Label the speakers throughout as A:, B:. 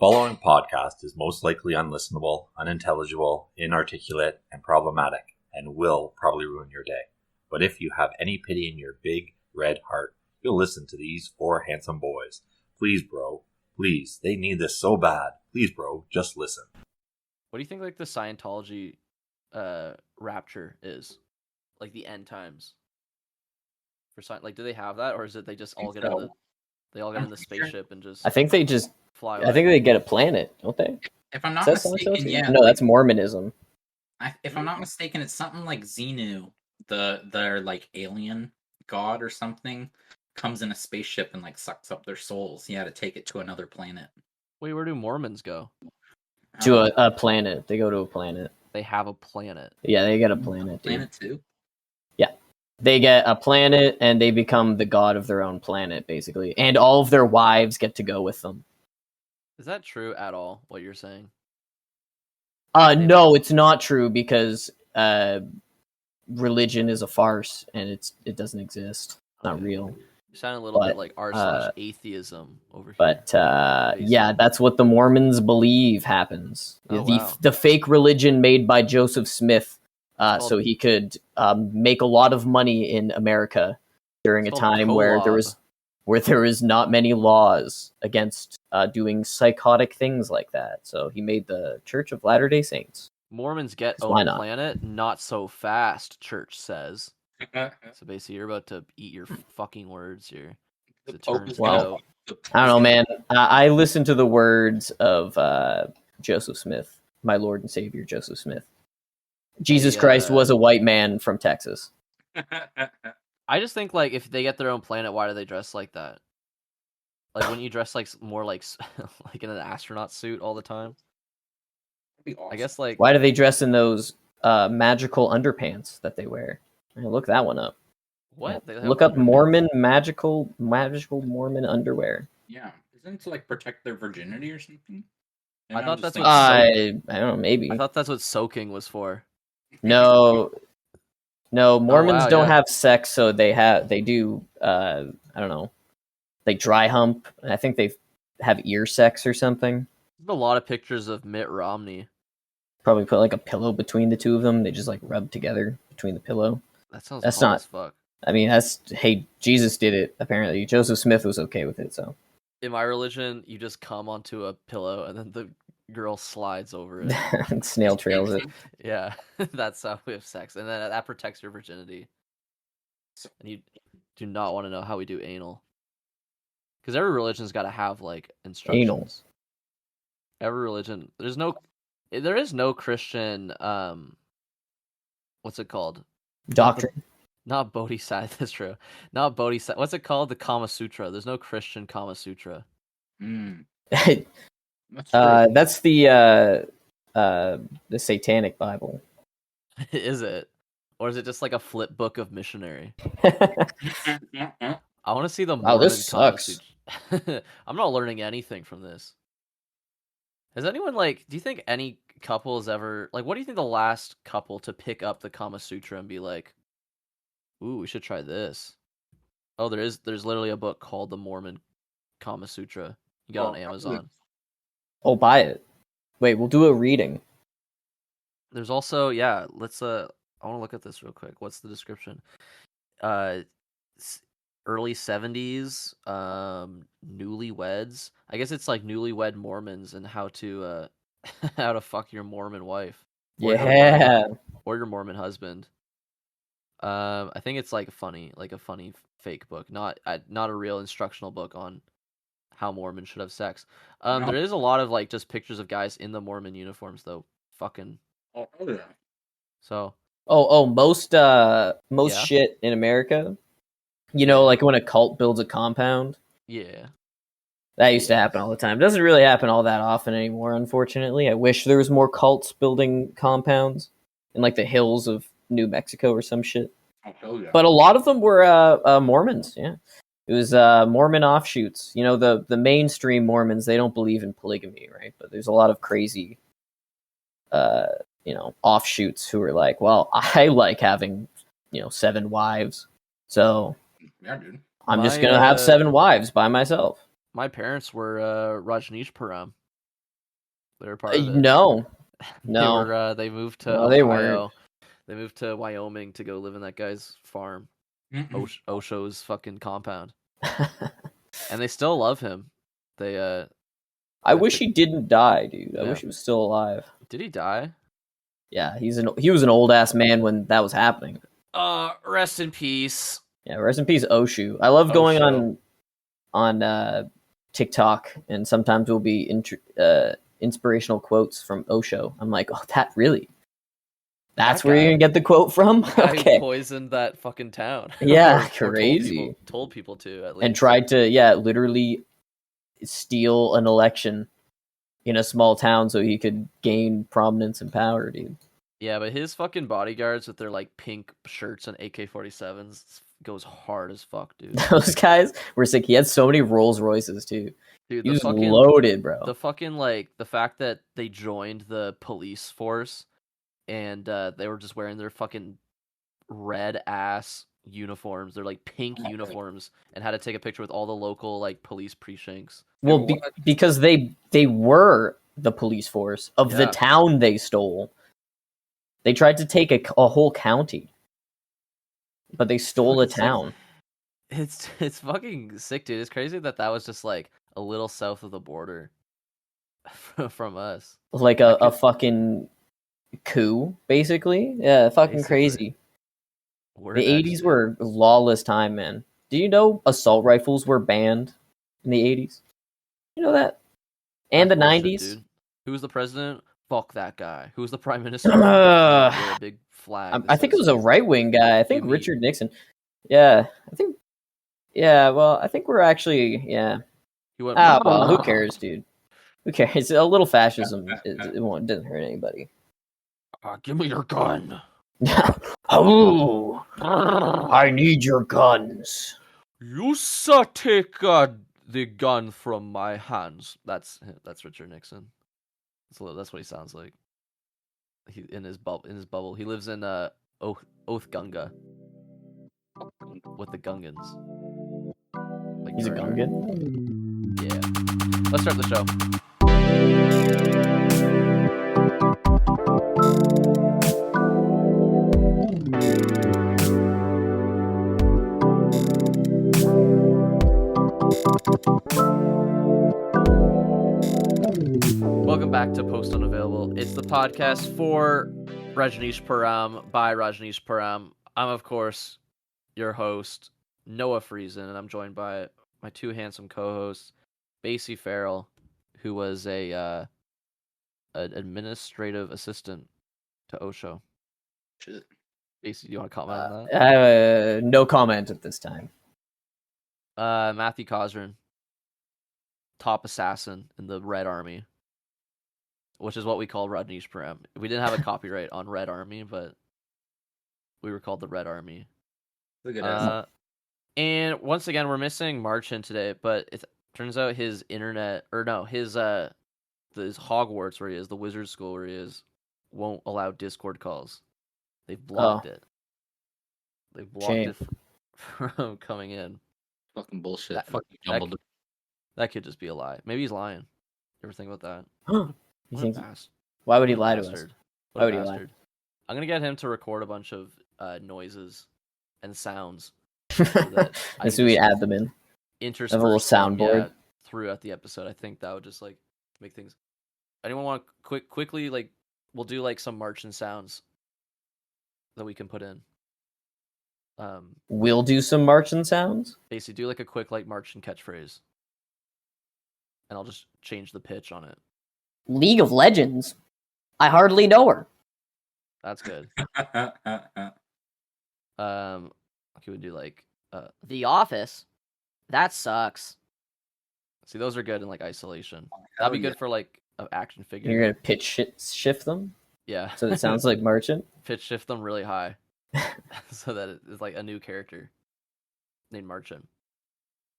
A: Following podcast is most likely unlistenable, unintelligible, inarticulate, and problematic, and will probably ruin your day. But if you have any pity in your big, red heart, you'll listen to these four handsome boys. Please, bro. Please. They need this so bad. Please, bro. Just listen.
B: What do you think, like, the Scientology rapture is? Like, the end times? Like, do they have that, or is it they just all get in the spaceship and just...
C: I think they just
B: fly away?
C: I think they get a planet, don't they?
D: If I'm not
C: Is that
D: mistaken,
C: Scientology?
D: yeah.
C: No, that's Mormonism.
D: If I'm not mistaken, it's something like Xenu, their like alien god or something, comes in a spaceship and like sucks up their souls. You had to take it to another planet.
B: Wait, where do Mormons go?
C: To a planet. They go to a planet.
B: They have a planet.
C: Yeah, they get a planet.
D: Planet too?
C: Yeah. They get a planet and they become the god of their own planet, basically. And all of their wives get to go with them.
B: Is that true at all, what you're saying?
C: No, it's not true because religion is a farce and it doesn't exist. It's not real.
B: You sound a little bit like r/atheism over here.
C: But yeah, that's what the Mormons believe happens.
B: Oh,
C: wow. The fake religion made by Joseph Smith so he could make a lot of money in America during a time where there was not many laws against doing psychotic things like that. So he made the Church of Latter-day Saints.
B: Mormons get own planet, not so fast, church says. So basically, you're about to eat your fucking words here.
C: Well, I don't know, man. I listen to the words of Joseph Smith, my Lord and Savior, Joseph Smith. Jesus Christ was a white man from Texas.
B: I just think, like, if they get their own planet, why do they dress like that? Like, wouldn't you dress like more like like in an astronaut suit all the time?
D: Awesome.
B: I guess, like,
C: why do they dress in those magical underpants that they wear? Look that one up.
B: What?
C: Look up magical Mormon underwear.
D: Yeah, isn't it to like protect their virginity or something?
B: I thought that's what
C: I don't know, maybe.
B: I thought that's what soaking was for.
C: No, Mormons don't have sex, so they do. I don't know. They dry hump. I think they have ear sex or something.
B: There's a lot of pictures of Mitt Romney.
C: Probably put like a pillow between the two of them. They just like rub together between the pillow.
B: That sounds
C: that's
B: hot
C: not.
B: As fuck.
C: I mean, hey, Jesus did it. Apparently, Joseph Smith was okay with it. So,
B: in my religion, you just come onto a pillow and then the girl slides over it.
C: And snail trails it.
B: Yeah, that's how we have sex, and then that protects your virginity. And you do not want to know how we do anal, because every religion's got to have like instructions.
C: Anal.
B: Every religion, there is no Christian. What's it called?
C: Doctrine.
B: Not Bodhisattva. That's true. Not Bodhisattva. What's it called? The Kamasutra. There's no Christian Kamasutra.
C: That's the Satanic Bible.
B: Is it? Or is it just like a flip book of missionary? I want to see the Mormon
C: this sucks.
B: I'm not learning anything from this. Has anyone, like, do you think any couple has ever, like, what do you think the last couple to pick up the Kama Sutra and be like, ooh, we should try this? Oh, there's literally a book called the Mormon Kama Sutra. You got on Amazon.
C: Oh, buy it. Wait, we'll do a reading.
B: There's also, let's I want to look at this real quick. What's the description? Early 70s, newlyweds. I guess it's like newlywed Mormons and how to how to fuck your Mormon wife. Or your Mormon husband. I think it's like a funny fake book, not a real instructional book on how Mormons should have sex. There is a lot of like just pictures of guys in the Mormon uniforms though. Fucking.
D: Oh yeah.
B: So.
C: Most shit in America. You know, like when a cult builds a compound.
B: Yeah.
C: That used to happen all the time. It doesn't really happen all that often anymore, unfortunately. I wish there was more cults building compounds in like the hills of New Mexico or some shit.
D: Oh, hell yeah.
C: But a lot of them were Mormons, yeah. It was Mormon offshoots. You know, the mainstream Mormons, they don't believe in polygamy, right? But there's a lot of crazy offshoots who are like, well, I like having, 7 wives. So
D: yeah, dude.
C: I'm just going to have 7 wives by myself.
B: My parents were Rajneeshpuram. They were part of it.
C: No. No.
B: They moved to
C: No,
B: Ohio.
C: they weren't.
B: They moved to Wyoming to go live in that guy's farm. Osho's fucking compound. And they still love him. They
C: I wish he didn't die, dude. I
B: Yeah.
C: wish he was still alive.
B: Did he die?
C: Yeah, he was an old ass man when that was happening.
B: Rest in peace.
C: Yeah, rest in peace, Osho. I love going
B: Osho.
C: on TikTok, and sometimes will be inspirational quotes from Osho. I'm like, oh, that really? That's
B: That
C: where
B: guy.
C: you're gonna get the quote from?
B: The guy who
C: Okay.
B: poisoned that fucking town.
C: Yeah,
B: Or
C: crazy.
B: Told people to, at least.
C: And tried to, literally steal an election in a small town so he could gain prominence and power, dude.
B: Yeah, but his fucking bodyguards with their like pink shirts and AK-47s goes hard as fuck, dude.
C: Those guys were sick. He had so many Rolls Royces too.
B: Dude,
C: He
B: the
C: was
B: fucking
C: loaded, bro.
B: the fucking like the fact that they joined the police force and they were just wearing their fucking red ass uniforms. They're like pink uniforms, and had to take a picture with all the local like police precincts.
C: Well, because they were the police force of the
B: Yeah.
C: town they stole. They tried to take a whole county, but they stole a
B: It's like-
C: town.
B: It's fucking sick, dude. It's crazy that was just like a little south of the border from us.
C: Like a fucking coup, basically. Yeah, fucking
B: Basically.
C: crazy.
B: Word
C: The
B: X,
C: 80s
B: dude.
C: were a lawless time, man. Do you know assault rifles were banned in the 80s? You know that? And
B: That's
C: the
B: bullshit,
C: 90s?
B: dude. Who was the president? Fuck that guy. Who was the prime minister?
C: Ugh.
B: Wear a big flag.
C: I think it was a right-wing guy. I think
B: You mean-
C: Richard Nixon. Yeah, I think. Yeah, well, I think we're actually. Yeah.
B: He went,
C: Well, who cares, dude? Who cares? A little fascism doesn't hurt anybody.
B: Give me your gun.
C: Oh, I need your guns.
B: You take the gun from my hands. That's Richard Nixon. That's what he sounds like. He in his bubble. He lives in Oath Gunga with the Gungans. Like
C: He's a
B: Jar Jar.
C: Gungan.
B: Yeah. Let's start the show. Welcome back to Post Unavailable. It's the podcast for Rajneesh Param by Rajneesh Param. I'm, of course, your host, Noah Friesen, and I'm joined by my two handsome co-hosts, Basie Farrell, who was an administrative assistant to Osho.
D: Shit.
B: Basie, do you want to comment on that?
C: No comment at this time.
B: Matthew Cosrin, top assassin in the Red Army, which is what we call Rajneesh Param. We didn't have a copyright on Red Army, but we were called the Red Army.
D: Look at us.
B: And once again, we're missing Marcin today, but it turns out his his Hogwarts where he is, the wizard school where he is, won't allow Discord calls. They've blocked it. They've blocked
C: Shame.
B: it from coming in.
D: Fucking bullshit.
B: That-
D: Fucking
B: that-
D: jumbled.
B: That could just be a lie. Maybe he's lying. You ever think about that?
C: You
B: What a
C: think-
B: bastard.
C: Why would he
B: What a
C: lie to us?
B: bastard.
C: Why
B: What a
C: would he lie?
B: bastard. I'm gonna get him to record a bunch of noises and sounds
C: That's
B: I
C: so we
B: just-
C: add them in.
B: interspersed
C: Have a little
B: them,
C: soundboard.
B: throughout the episode. I think that would just like make things. Anyone want quickly like we'll do like some Marcin sounds that we can put in.
C: We'll do some Marcin sounds.
B: Basically, do like a quick like Marcin catchphrase, and I'll just change the pitch on it.
C: League of Legends. I hardly know her.
B: That's good. Okay, we do like
E: The Office. That sucks.
B: see those are good in like isolation. That'd be good for like an action figure.
C: You're gonna pitch shift them
B: Yeah.
C: so it sounds like Marcin.
B: Pitch shift them really high, so that it is like a new character named Marcin.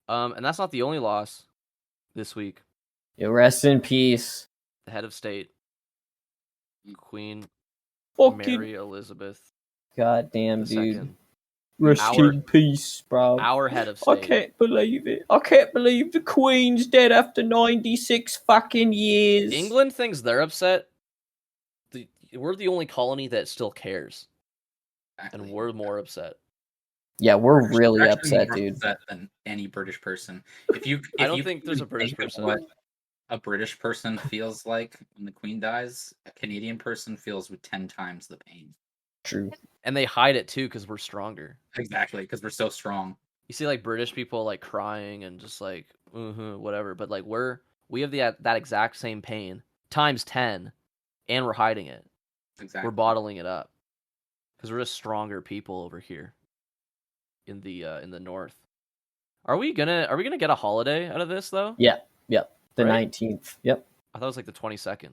B: And that's not the only loss this week.
C: Yo, rest in peace.
B: The head of state, Queen
C: Fucking
B: Mary Elizabeth
C: goddamn
B: II.
C: dude. Rest
B: Our-
C: in peace, bro.
B: Our head of
C: I
B: state.
C: can't believe it. I can't believe the Queen's dead after 96 fucking years.
B: England thinks they're upset. We're the only colony that still cares, and we're more upset.
C: Yeah, we're really
D: actually
C: upset,
D: more
C: dude.
D: upset than any British person. If you
B: I don't think there's a British person.
D: What a British person feels like when the Queen dies, a Canadian person feels with 10 times the pain.
C: True.
B: And they hide it too because we're stronger.
D: Exactly, because we're so strong.
B: You see, like British people like crying and just like whatever, but like we have that exact same pain times 10, and we're hiding it.
D: Exactly.
B: We're bottling it up because we're just stronger people over here in the north. Are we gonna get a holiday out of this though?
C: Yeah. The
B: Right?
C: 19th. Yep.
B: I thought it was like the 22nd.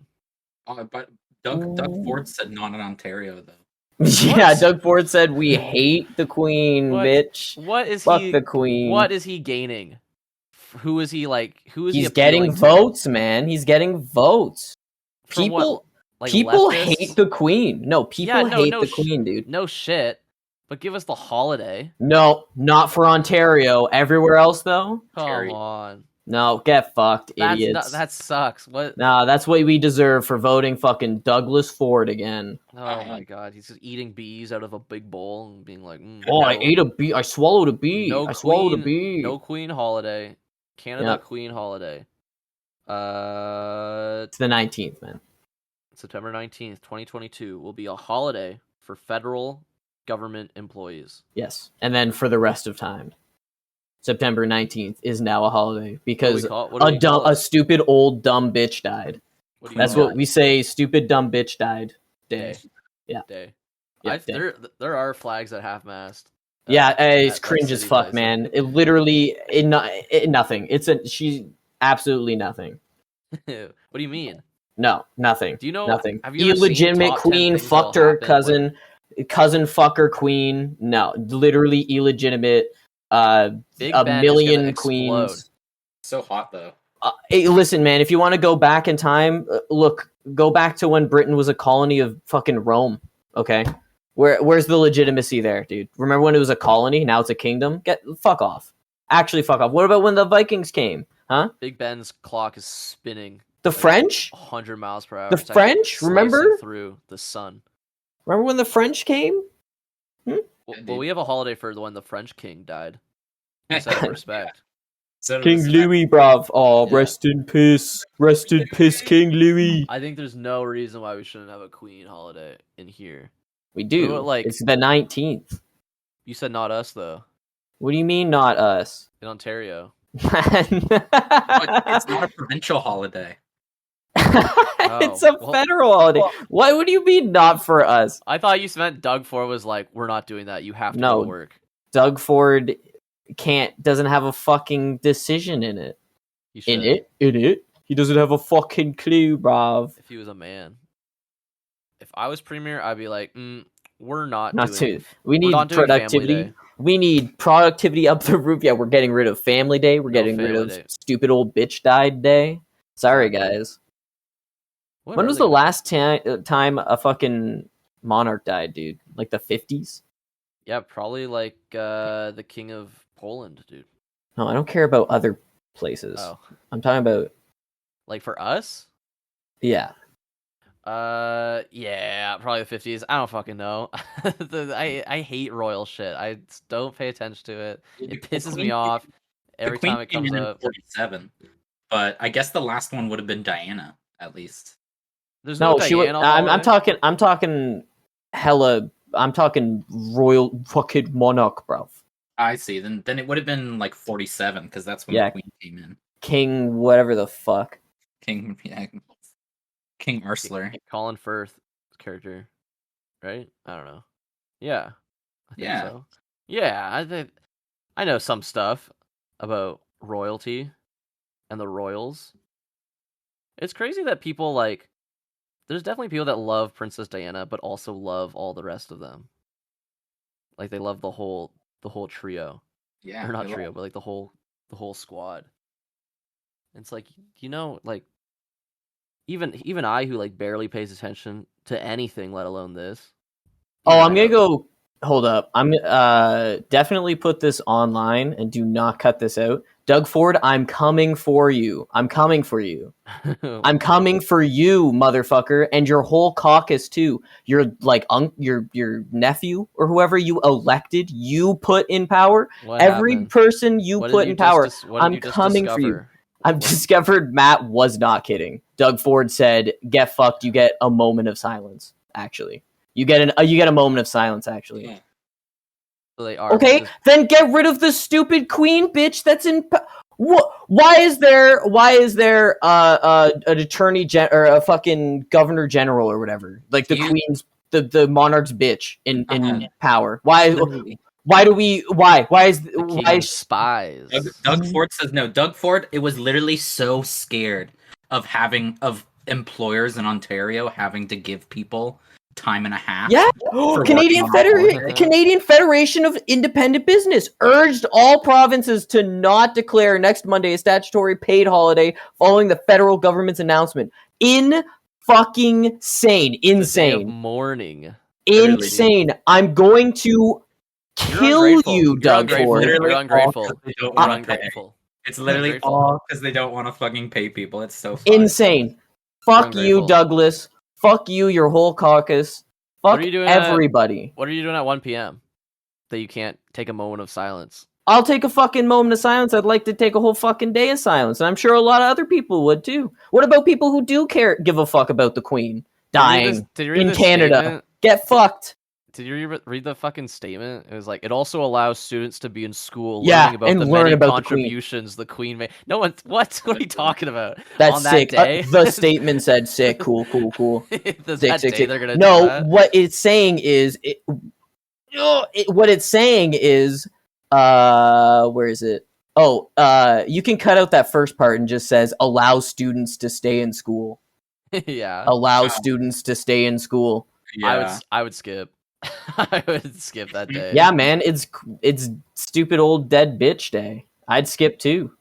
D: But Doug Ford said not in Ontario though.
C: Yeah, Doug Ford said we hate the Queen,
B: What?
C: bitch.
B: What is
C: Fuck
B: he?
C: the Queen.
B: What is he gaining? Who is he like? Who is he?
C: He's getting
B: appealing to?
C: votes, man. He's getting votes.
B: From
C: People
B: what? Like
C: people
B: leftists?
C: hate the Queen. No, people hate the Queen, dude.
B: No shit. But give us the holiday.
C: No, not for Ontario. Everywhere else, though?
B: Come
D: Terry.
B: on.
C: No, get fucked, idiots.
B: That sucks. What?
C: Nah, that's what we deserve for voting fucking Douglas Ford again.
B: Oh my god, he's just eating bees out of a big bowl and being like,
C: Oh,
B: no,
C: I ate a bee. I swallowed a bee.
B: No
C: I swallowed a
B: queen,
C: bee.
B: No Queen holiday. Canada
C: Yep.
B: Queen holiday.
C: It's the 19th, man.
B: September 19th, 2022 will be a holiday for federal government employees.
C: Yes. And then for the rest of time, September 19th is now a holiday because a stupid old dumb bitch died. That's what we say, stupid dumb bitch died day. Yeah.
B: Day.
C: Yeah,
B: there are flags at half-mast.
C: Yeah, it's
B: at,
C: cringe
B: like,
C: as fuck,
B: city
C: man. It literally, nothing. She's absolutely nothing.
B: What do you mean?
C: No, nothing.
B: Do you know
C: nothing?
B: Have you
C: Illegitimate queen fucked her cousin, cousin fucker queen. No, literally illegitimate.
B: Big
C: a
B: Ben
C: million
B: is
C: queens.
D: So hot though.
C: Hey, listen, man. If you want to go back in time, go back to when Britain was a colony of fucking Rome. Okay, where's the legitimacy there, dude? Remember when it was a colony? Now it's a kingdom. Fuck off. Actually, fuck off. What about when the Vikings came? Huh?
B: Big Ben's clock is spinning.
C: The French?
B: 100 miles per hour.
C: The French? Remember?
B: Through the sun.
C: Remember when the French came?
B: Well, we have a holiday for when the French king died. Instead of respect.
C: King Louis, bruv. Oh, yeah. Rest in peace. Rest in peace, King Louis.
B: I think there's no reason why we shouldn't have a queen holiday in here.
C: We do. It's the 19th.
B: You said not us, though.
C: What do you mean not us?
B: In Ontario.
D: It's not a provincial holiday.
C: It's a federal holiday. What do you mean not for us?
B: I thought you meant Doug Ford was like, we're not doing that. You have to go to work.
C: Doug Ford doesn't have a fucking decision in it. In it. He doesn't have a fucking clue, bruv.
B: If he was a man. If I was premier, I'd be like, we're not
C: doing. We need productivity. We need productivity up the roof. Yeah, we're getting rid of family day. We're getting rid of stupid old bitch died day. Sorry, guys. When was the last time a fucking monarch died, dude? Like the 50s?
B: Yeah, probably like the king of Poland, dude.
C: No, I don't care about other places.
B: Oh.
C: I'm talking about...
B: Like for us?
C: Yeah.
B: Yeah, probably the 50s. I don't fucking know. I hate royal shit. I don't pay attention to it. It pisses me off every time it comes up.
D: 47, but I guess the last one would have been Diana, at least.
B: There's no Diana.
C: I'm talking hella. I'm talking royal fucking monarch, bro.
D: I see. Then it would have been like 47 because that's when the Queen came in.
C: King, whatever the fuck.
D: King Ursula.
B: Colin Firth character, right? I don't know. Yeah. I think so. Yeah, I know some stuff about royalty and the royals. It's crazy that people like. There's definitely people that love Princess Diana, but also love all the rest of them. Like they love the whole trio.
D: Yeah.
B: Or not trio, but like the whole squad. It's like, like even I who like barely pays attention to anything, let alone this.
C: Oh, I'm gonna go Hold up. I'm definitely put this online and do not cut this out. Doug Ford, I'm coming for you. I'm coming for you. I'm coming for you, motherfucker, and your whole caucus too. Your like your nephew or whoever you elected, you put in power.
B: What
C: Every
B: happened?
C: person you
B: What
C: put
B: did
C: in power.
B: what did
C: I'm
B: you just
C: coming for you.
B: discover?
C: I've discovered Matt was not kidding. Doug Ford said, "Get fucked." You get a moment of silence. Actually, you get a moment of silence. Actually.
D: Yeah.
B: So they are.
C: Okay, then get rid of the stupid queen bitch that's in. Why is there an attorney or a fucking governor general or whatever, like the queen's the monarch's bitch in power? Why is
B: spies?
D: Doug Ford says no. Doug Ford, it was literally so scared of employers in Ontario having to give people time and a half.
C: Yeah, Canadian Federation of Independent Business urged all provinces to not declare next Monday a statutory paid holiday following the federal government's announcement. Insane.
B: Mourning.
C: Insane. I'm going to kill you, Doug Ford.
B: You're ungrateful.
D: It's literally all because they don't want to fucking pay people. It's so funny.
C: Insane. Fuck you, Douglas. Fuck you, your whole caucus. Fuck everybody.
B: What are you doing at 1 p.m. that you can't take a moment of silence?
C: I'll take a fucking moment of silence. I'd like to take a whole fucking day of silence. And I'm sure a lot of other people would too. What about people who do give a fuck about the Queen dying in Canada?
B: Statement?
C: Get fucked.
B: Did you read the fucking statement? It was like, it also allows students to be in school learning about the many contributions the Queen made. No one, what are you talking about?
C: That's
B: on
C: sick.
B: That day?
C: The statement said sick, cool.
B: Sick. They're gonna
C: no,
B: do that?
C: What it's saying is, where is it? You can cut out that first part and just says, allow students to stay in school.
B: Yeah.
C: Allow students to stay in school.
B: Yeah. I would skip. I would skip that day.
C: Yeah, man, it's stupid old dead bitch day. I'd skip too.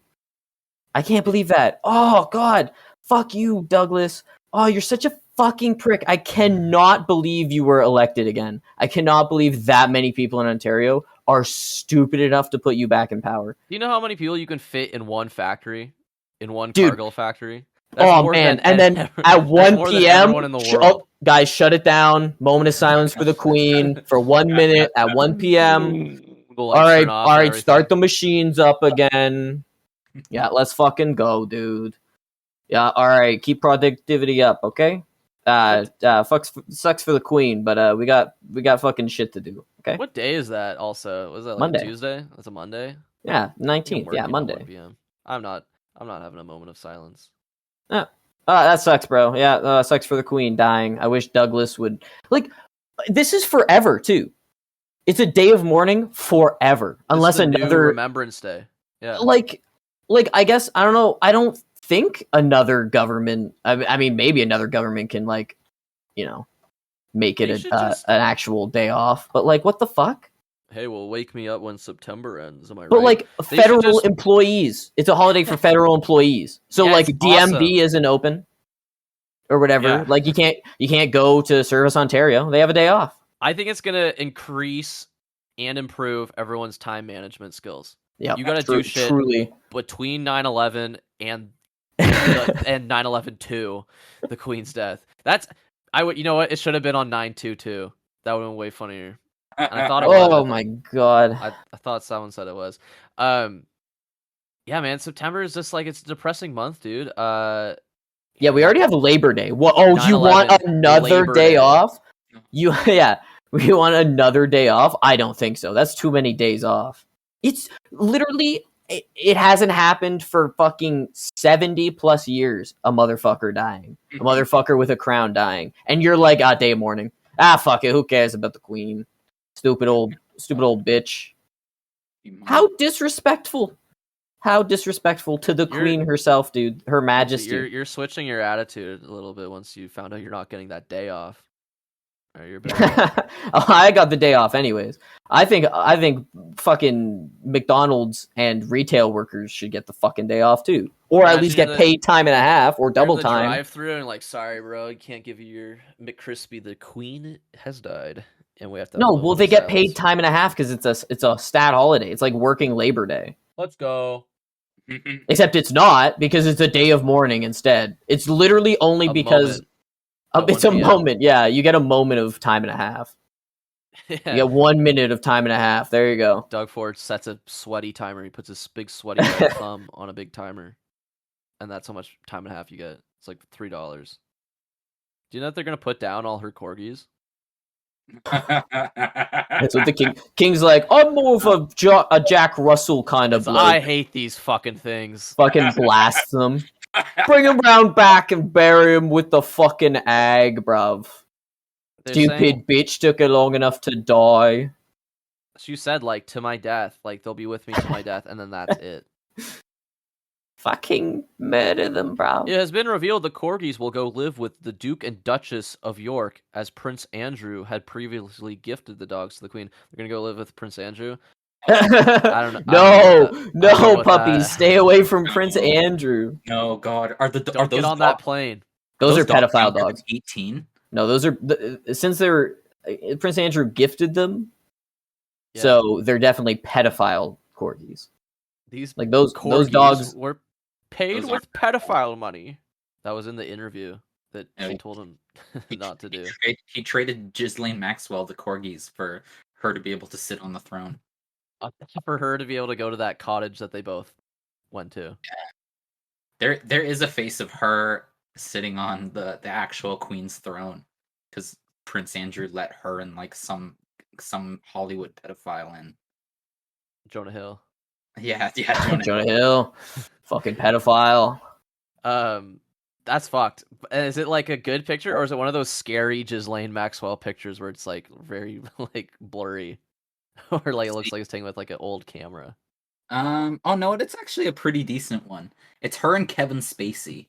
C: I can't believe that. Oh God, fuck you, Douglas. Oh, you're such a fucking prick. I cannot believe you were elected again. I cannot believe that many people in Ontario are stupid enough to put you back in power.
B: Do you know how many people you can fit in one factory? In one Cargill factory?
C: That's man, and then at 1 p.m., guys, shut it down. Moment of silence for the Queen for 1 minute at 1 p.m. All right, start the machines up again. Yeah, let's fucking go, dude. Yeah, all right, keep productivity up, okay? Sucks for the Queen, but we got fucking shit to do. Okay.
B: What day is that? Also, was that like
C: Monday.
B: Tuesday? That's a Monday.
C: Yeah, 19th. Yeah, Monday.
B: 1 p.m. I'm not having a moment of silence.
C: That sucks, bro. Yeah, sucks for the Queen dying. I wish Douglas would this is forever too. It's a day of mourning forever, unless another
B: Remembrance Day. Yeah.
C: Like I guess I don't know. I don't think another government. I mean, maybe another government can make it an actual day off. But what the fuck?
B: Hey, well, wake me up when September ends. Am I right?
C: But federal employees, it's a holiday for federal employees. So DMV isn't open or whatever. Yeah. You can't go to Service Ontario. They have a day off.
B: I think it's gonna increase and improve everyone's time management skills.
C: Yeah,
B: you gotta do shit between 9/11 and 9/11-2, the Queen's death. You know what? It should have been on 9/2 That would have been way funnier. And I thought it was.
C: Oh my god!
B: I thought someone said it was. Yeah, man. September is just it's a depressing month, dude. Yeah,
C: we already have Labor Day. What? Oh, you want another day off? We want another day off? I don't think so. That's too many days off. It's literally it hasn't happened for fucking 70 plus years. A motherfucker dying, a motherfucker with a crown dying, and you're like, day of mourning. Fuck it. Who cares about the Queen? Stupid old bitch. How disrespectful. How disrespectful to the Queen herself, dude. Her Majesty.
B: You're switching your attitude a little bit once you found out you're not getting that day off.
C: I got the day off anyways. I think fucking McDonald's and retail workers should get the fucking day off too. Or at least get paid time and a half or double time.
B: Drive through and sorry bro, I can't give you your McCrispy. The Queen has died. and we have to.
C: No,
B: upload
C: well,
B: them
C: they get
B: ourselves.
C: paid time and a half because it's a stat holiday. It's like working Labor Day.
B: Let's go.
C: Except it's not, because it's a day of mourning instead. It's literally only because it's a moment. Yeah, you get a moment of time and a half. You get 1 minute of time and a half. There you go.
B: Doug Ford sets a sweaty timer. He puts his big sweaty red thumb on a big timer, and that's how much time and a half you get. It's like $3. Do you know that they're gonna put down all her corgis?
C: That's what the king's like. I'm more of a Jack Russell kind of bloke.
B: I hate these fucking things.
C: Fucking blast them. Bring him round back and bury him with the fucking egg, bruv. Stupid bitch took it long enough to die.
B: She said, like, to my death. Like, they'll be with me to my death, and then that's it.
C: Fucking murder them, bro.
B: It has been revealed the Corgis will go live with the Duke and Duchess of York, as Prince Andrew had previously gifted the dogs to the Queen. They're gonna go live with Prince Andrew. I don't know.
C: No, puppies, stay away from Prince Andrew.
D: No, God, are those
B: get on that plane?
C: Those are pedophile dogs.
D: 18.
C: No, those are since they're Prince Andrew gifted them, so they're definitely pedophile corgis.
B: These
C: like those dogs
B: were paid with pedophile money. That was in the interview that she told him not to do.
D: He traded Ghislaine Maxwell the corgis for her to be able to sit on the throne.
B: For her to be able to go to that cottage that they both went to.
D: Yeah. There is a face of her sitting on the actual Queen's throne because Prince Andrew let her and like some Hollywood pedophile in.
B: Jonah Hill.
D: Yeah,
C: Jonah Hill. Fucking pedophile.
B: That's fucked. Is it like a good picture, or is it one of those scary Ghislaine Maxwell pictures where it's like very like blurry, or like it looks like it's taken with like an old camera?
D: Oh no, it's actually a pretty decent one. It's her and Kevin Spacey.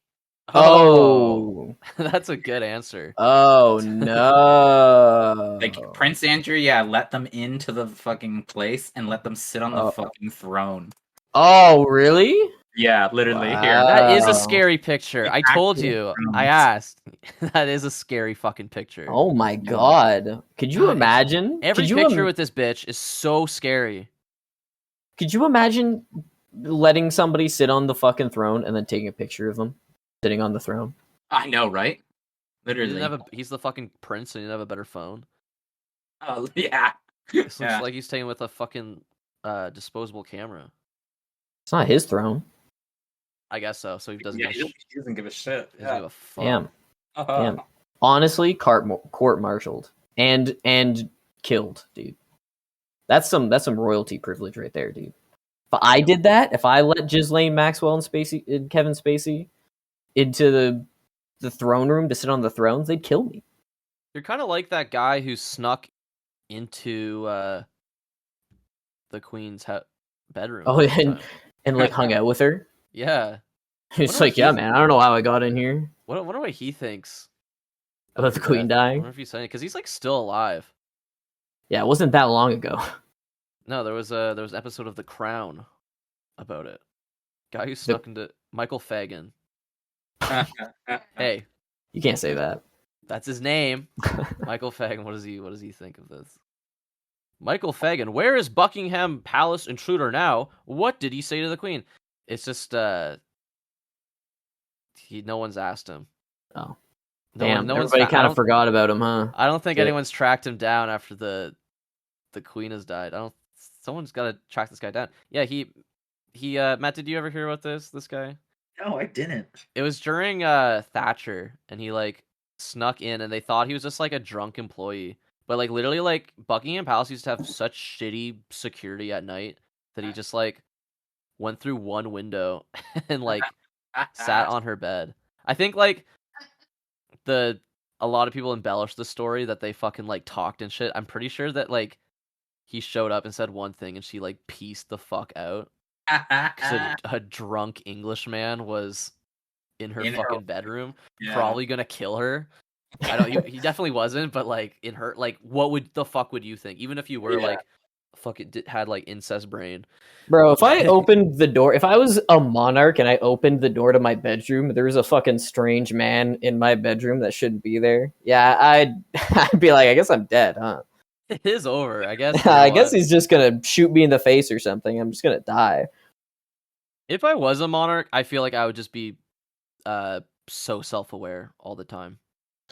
C: Oh,
B: that's a good answer.
C: Oh no!
D: Like Prince Andrew, let them into the fucking place and let them sit on the fucking throne.
C: Oh, really?
D: Yeah, literally.
C: Wow.
D: Here,
B: that is a scary picture. I told you. I asked. That is a scary fucking picture.
C: Oh my god! Could you imagine?
B: Every picture with this bitch is so scary.
C: Could you imagine letting somebody sit on the fucking throne and then taking a picture of them sitting on the throne?
D: I know, right? Literally.
B: He's the fucking prince and he didn't have a better phone.
D: Oh, yeah.
B: This looks like he's taken with a fucking disposable camera.
C: It's not his throne.
B: I guess so. So he doesn't.
D: He doesn't give a shit.
B: He doesn't give a fuck.
C: Damn. Honestly, court-martialed and killed, dude. That's some royalty privilege right there, dude. If I did that, if I let Ghislaine Maxwell and Kevin Spacey into the throne room to sit on the thrones, they'd kill me.
B: You're kind of like that guy who snuck into the Queen's bedroom.
C: Oh, and like hung out with her.
B: Yeah.
C: It's like, yeah, man, I don't know how I got in here.
B: What what he thinks
C: about the Queen dying.
B: I wonder if he's saying it because he's like still alive.
C: Yeah, it wasn't that long ago.
B: No, there was an episode of The Crown about it. Guy who snuck into Michael Fagan. Hey,
C: you can't say that.
B: That's his name. Michael Fagan. What does he think of this? Michael Fagan. Where is Buckingham Palace intruder now? What did he say to the Queen? It's just no one's asked him.
C: Oh. Damn, everybody kind of forgot about him, huh?
B: I don't think anyone's tracked him down after the Queen has died. Someone's got to track this guy down. Yeah, he Matt, did you ever hear about this guy?
D: No, I didn't.
B: It was during Thatcher, and he like snuck in, and they thought he was just like a drunk employee. But like literally, like Buckingham Palace used to have such shitty security at night that he just like went through one window and like sat on her bed. I think like a lot of people embellish the story that they fucking like talked and shit. I'm pretty sure that like he showed up and said one thing and she like pieced the fuck out because a drunk Englishman was in her fucking bedroom, probably gonna kill her. I don't. He definitely wasn't, but like in her, like what the fuck would you think? Even if you were like, fucking had like incest brain,
C: bro. If I opened the door, if I was a monarch and I opened the door to my bedroom, there was a fucking strange man in my bedroom that shouldn't be there. Yeah, I'd be like, I guess I'm dead, huh?
B: It is over, I guess.
C: I guess he's just gonna shoot me in the face or something. I'm just gonna die.
B: If I was a monarch, I feel like I would just be so self-aware all the time.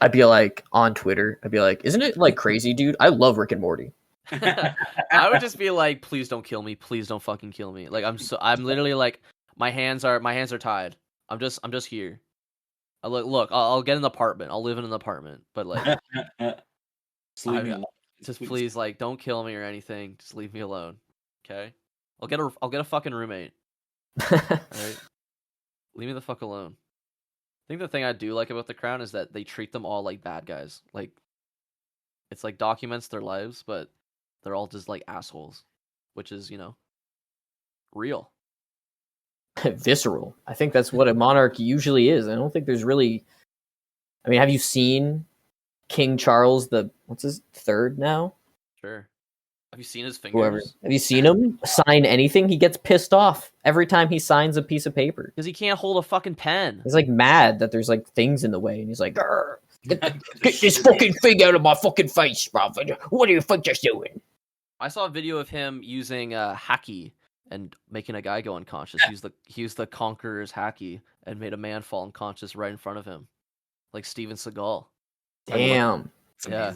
C: I'd be like on Twitter. I'd be like, "Isn't it like crazy, dude? I love Rick and Morty."
B: I would just be like, "Please don't kill me. Please don't fucking kill me." Like I'm literally like, my hands are tied. I'm just here. I'll get an apartment. I'll live in an apartment, but like,
D: Just leave me alone.
B: just please, like, don't kill me or anything. Just leave me alone, okay? I'll get a fucking roommate. All right, leave me the fuck alone. I think the thing I do like about the Crown is that they treat them all like bad guys. Like, it's like documents their lives, but they're all just like assholes, which is, real.
C: Visceral. I think that's what a monarch usually is. I don't think there's really. I mean, have you seen King Charles what's his third now?
B: Sure. Have you seen his fingers?
C: Whoever. Have you seen him sign anything? He gets pissed off every time he signs a piece of paper.
B: Because he can't hold a fucking pen.
C: He's like mad that there's like things in the way, and he's like, get this fucking thing out of my fucking face, bro. What do you think you're doing?
B: I saw a video of him using haki and making a guy go unconscious. He used the Conqueror's haki and made a man fall unconscious right in front of him, like Steven Seagal.
C: Damn.
B: Yeah.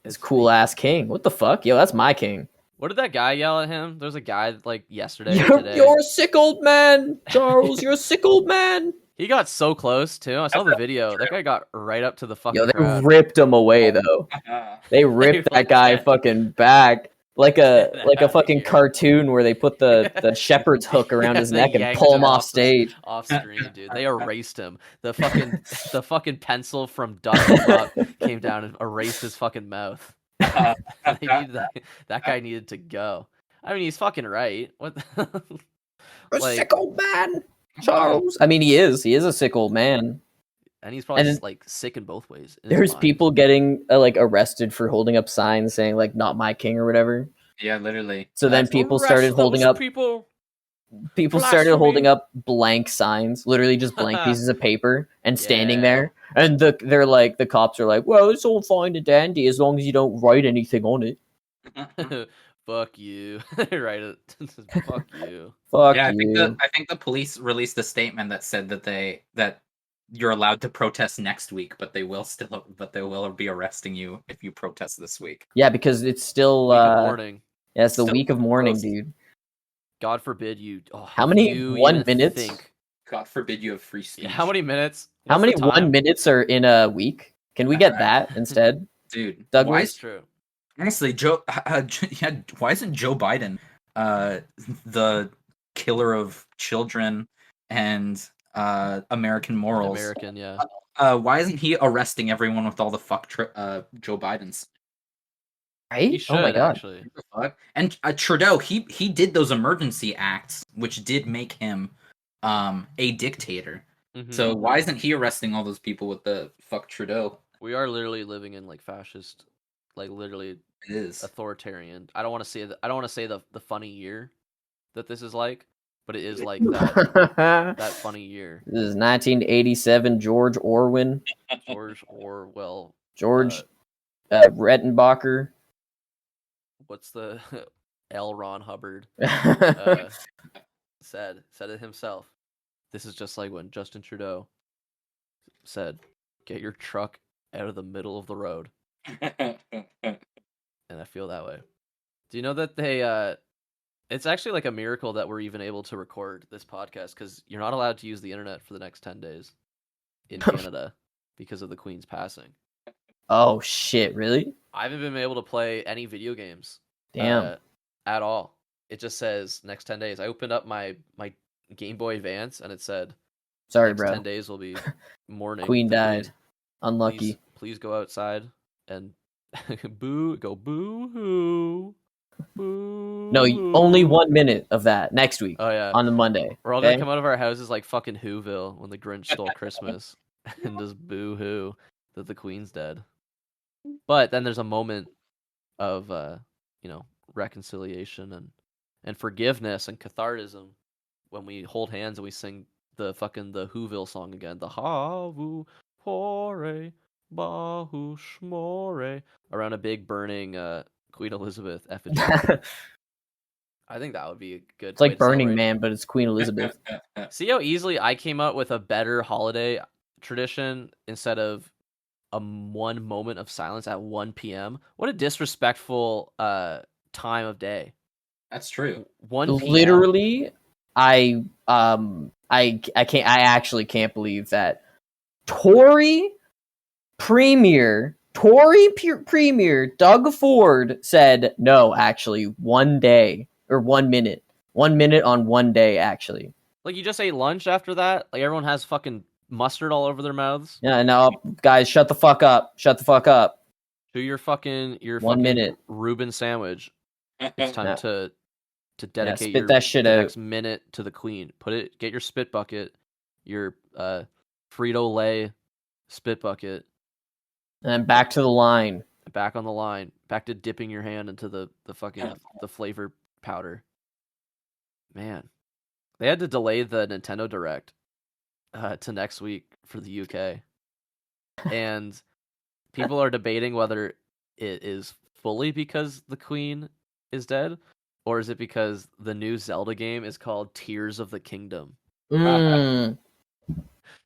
C: It's cool ass king. What the fuck? Yo, that's my king.
B: What did that guy yell at him? There's a guy like yesterday.
C: You're a sick old man, Charles. You're a sick old man.
B: He got so close too. I saw the video. That guy got right up to the fucking.
C: Yo, they
B: crowd.
C: ripped him away though. They ripped that guy fucking back like a fucking cartoon where they put the shepherd's hook around his neck and pull him off stage.
B: Off screen, dude. They erased him. The fucking pencil from Duck Up came down and erased his fucking mouth. That guy needed to go. I mean, he's fucking right. What?
C: A sick old man, Charles. I mean, he is a sick old man,
B: and he's probably just, like, sick in both ways.
C: There's people getting like arrested for holding up signs saying like "Not my king" or whatever.
D: Yeah, literally.
C: So then people started holding up. People started holding up blank signs, literally just blank pieces of paper, and standing there. And the cops are like, "Well, it's all fine and dandy as long as you don't write anything on it."
B: Fuck you. Write it. Fuck you.
C: Fuck
D: yeah,
C: you.
D: I think the police released a statement that said that you're allowed to protest next week, but they will be arresting you if you protest this week.
C: Yeah, because it's still
B: mourning.
C: Yeah, it's the week of mourning, dude.
B: God forbid you.
C: How many 1 minutes?
D: God forbid you have free speech.
B: Yeah, how many minutes?
C: How many 1 minutes are in a week? Can we get that instead,
D: dude?
C: Douglas?
D: Why
B: is true?
D: Honestly, why isn't Joe Biden the killer of children and American morals? Why isn't he arresting everyone with all the fuck Joe Biden's?
C: Right?
B: He should,
C: oh my god!
B: Actually.
D: And Trudeau, he did those emergency acts, which did make him a dictator. Mm-hmm. So why isn't he arresting all those people with the fuck Trudeau?
B: We are literally living in like fascist, like literally
D: it is
B: authoritarian. I don't want to say that. I don't want to say the funny year that this is like, but it is like that that funny year.
C: This is 1987. George Orwell.
B: George Orwell.
C: George Rettenbacher.
B: What's the L. Ron Hubbard said it himself. This is just like when Justin Trudeau said, "Get your truck out of the middle of the road." And I feel that way. Do you know that they it's actually like a miracle that we're even able to record this podcast, because you're not allowed to use the internet for the next 10 days in Canada because of the Queen's passing.
C: Oh shit, really?
B: I haven't been able to play any video games.
C: Damn.
B: At all. It just says next 10 days. I opened up my Game Boy Advance and it said,
C: "Sorry,
B: next
C: bro.
B: 10 days will be mourning.
C: Queen died. Unlucky.
B: Please go outside and go boo hoo. Boo.
C: No, only 1 minute of that next week.
B: Oh yeah,
C: on the Monday.
B: We're all gonna come out of our houses like fucking Whoville when the Grinch stole Christmas, and just boo hoo that the Queen's dead. But then there's a moment of reconciliation and forgiveness and cathartism when we hold hands and we sing the Whoville song again, the Havu Pore Bahu Shmore, around a big burning Queen Elizabeth effigy. I think that would be a good.
C: It's like Burning Man, but it's Queen Elizabeth.
B: See how easily I came up with a better holiday tradition instead of a 1 moment of silence at 1 p.m. What a disrespectful time of day.
D: That's true.
C: 1 p.m. Literally, I actually can't believe that Tory Premier Doug Ford said no. Actually, 1 day or 1 minute, 1 minute on 1 day. Actually,
B: like you just ate lunch after that. Like everyone has fucking mustard all over their mouths.
C: Yeah, no, guys, shut the fuck up. Shut the fuck up.
B: Do your 1
C: minute
B: Reuben sandwich. It's time to dedicate
C: spit that shit out.
B: Next minute to the Queen. Get your spit bucket, your Frito-Lay spit bucket,
C: and then back to the line.
B: Back on the line. Back to dipping your hand into the fucking the flavor powder. Man, they had to delay the Nintendo Direct to next week for the UK, and people are debating whether it is fully because the Queen is dead, or is it because the new Zelda game is called Tears of the Kingdom?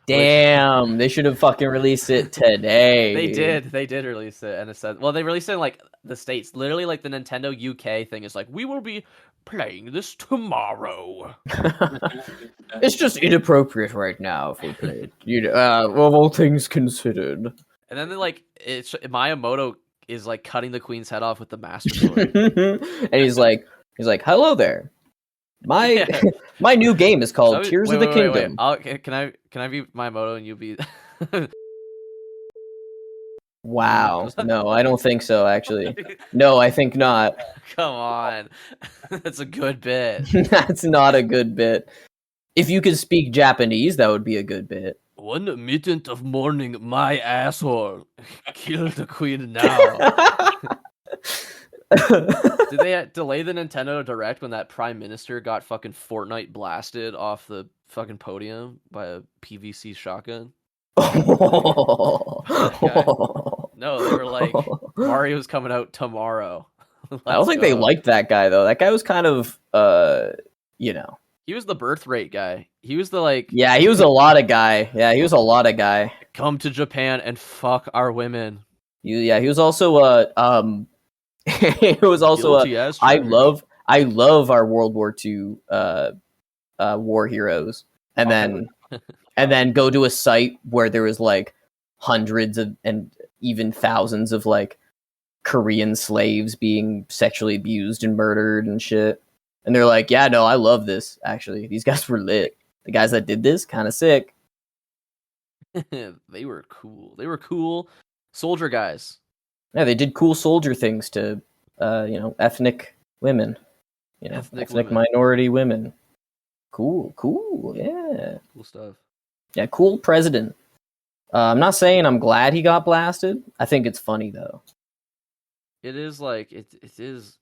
C: Damn, they should have fucking released it today.
B: They did release it, and it said, well, they released it in like the States. Literally, like the Nintendo UK thing is like, we will be playing this tomorrow.
C: It's just inappropriate right now if we play it. Well, all things considered.
B: And then it's Miyamoto is like cutting the Queen's head off with the Master Sword,
C: and he's like, hello there. My new game is called Tears of the Kingdom.
B: Wait. Can I be Miyamoto and you be?
C: Wow. No, I don't think so. Actually, no, I think not.
B: Come on, that's a good bit.
C: That's not a good bit. If you could speak Japanese, that would be a good bit.
B: 1 minute of mourning, my asshole. Kill the Queen now. Did they delay the Nintendo Direct when that Prime Minister got fucking Fortnite blasted off the fucking podium by a PVC shotgun? No, they were like, Mario's coming out tomorrow.
C: I don't think they liked that guy though. That guy was kind of, He
B: was the birth rate guy. He was the
C: Yeah, he was a lot of guy. Yeah, he was a lot of guy.
B: Come to Japan and fuck our women.
C: He was also it was also I love our World War II war heroes, and then go to a site where there was like hundreds of and even thousands of like Korean slaves being sexually abused and murdered and shit, and they're like, yeah, no, I love this. Actually, these guys were lit. The guys that did this, kind of sick.
B: They were cool soldier guys.
C: Yeah, they did cool soldier things to, ethnic women, ethnic minority women. Cool, yeah.
B: Cool stuff.
C: Yeah, cool president. I'm not saying I'm glad he got blasted. I think it's funny though.
B: It is it is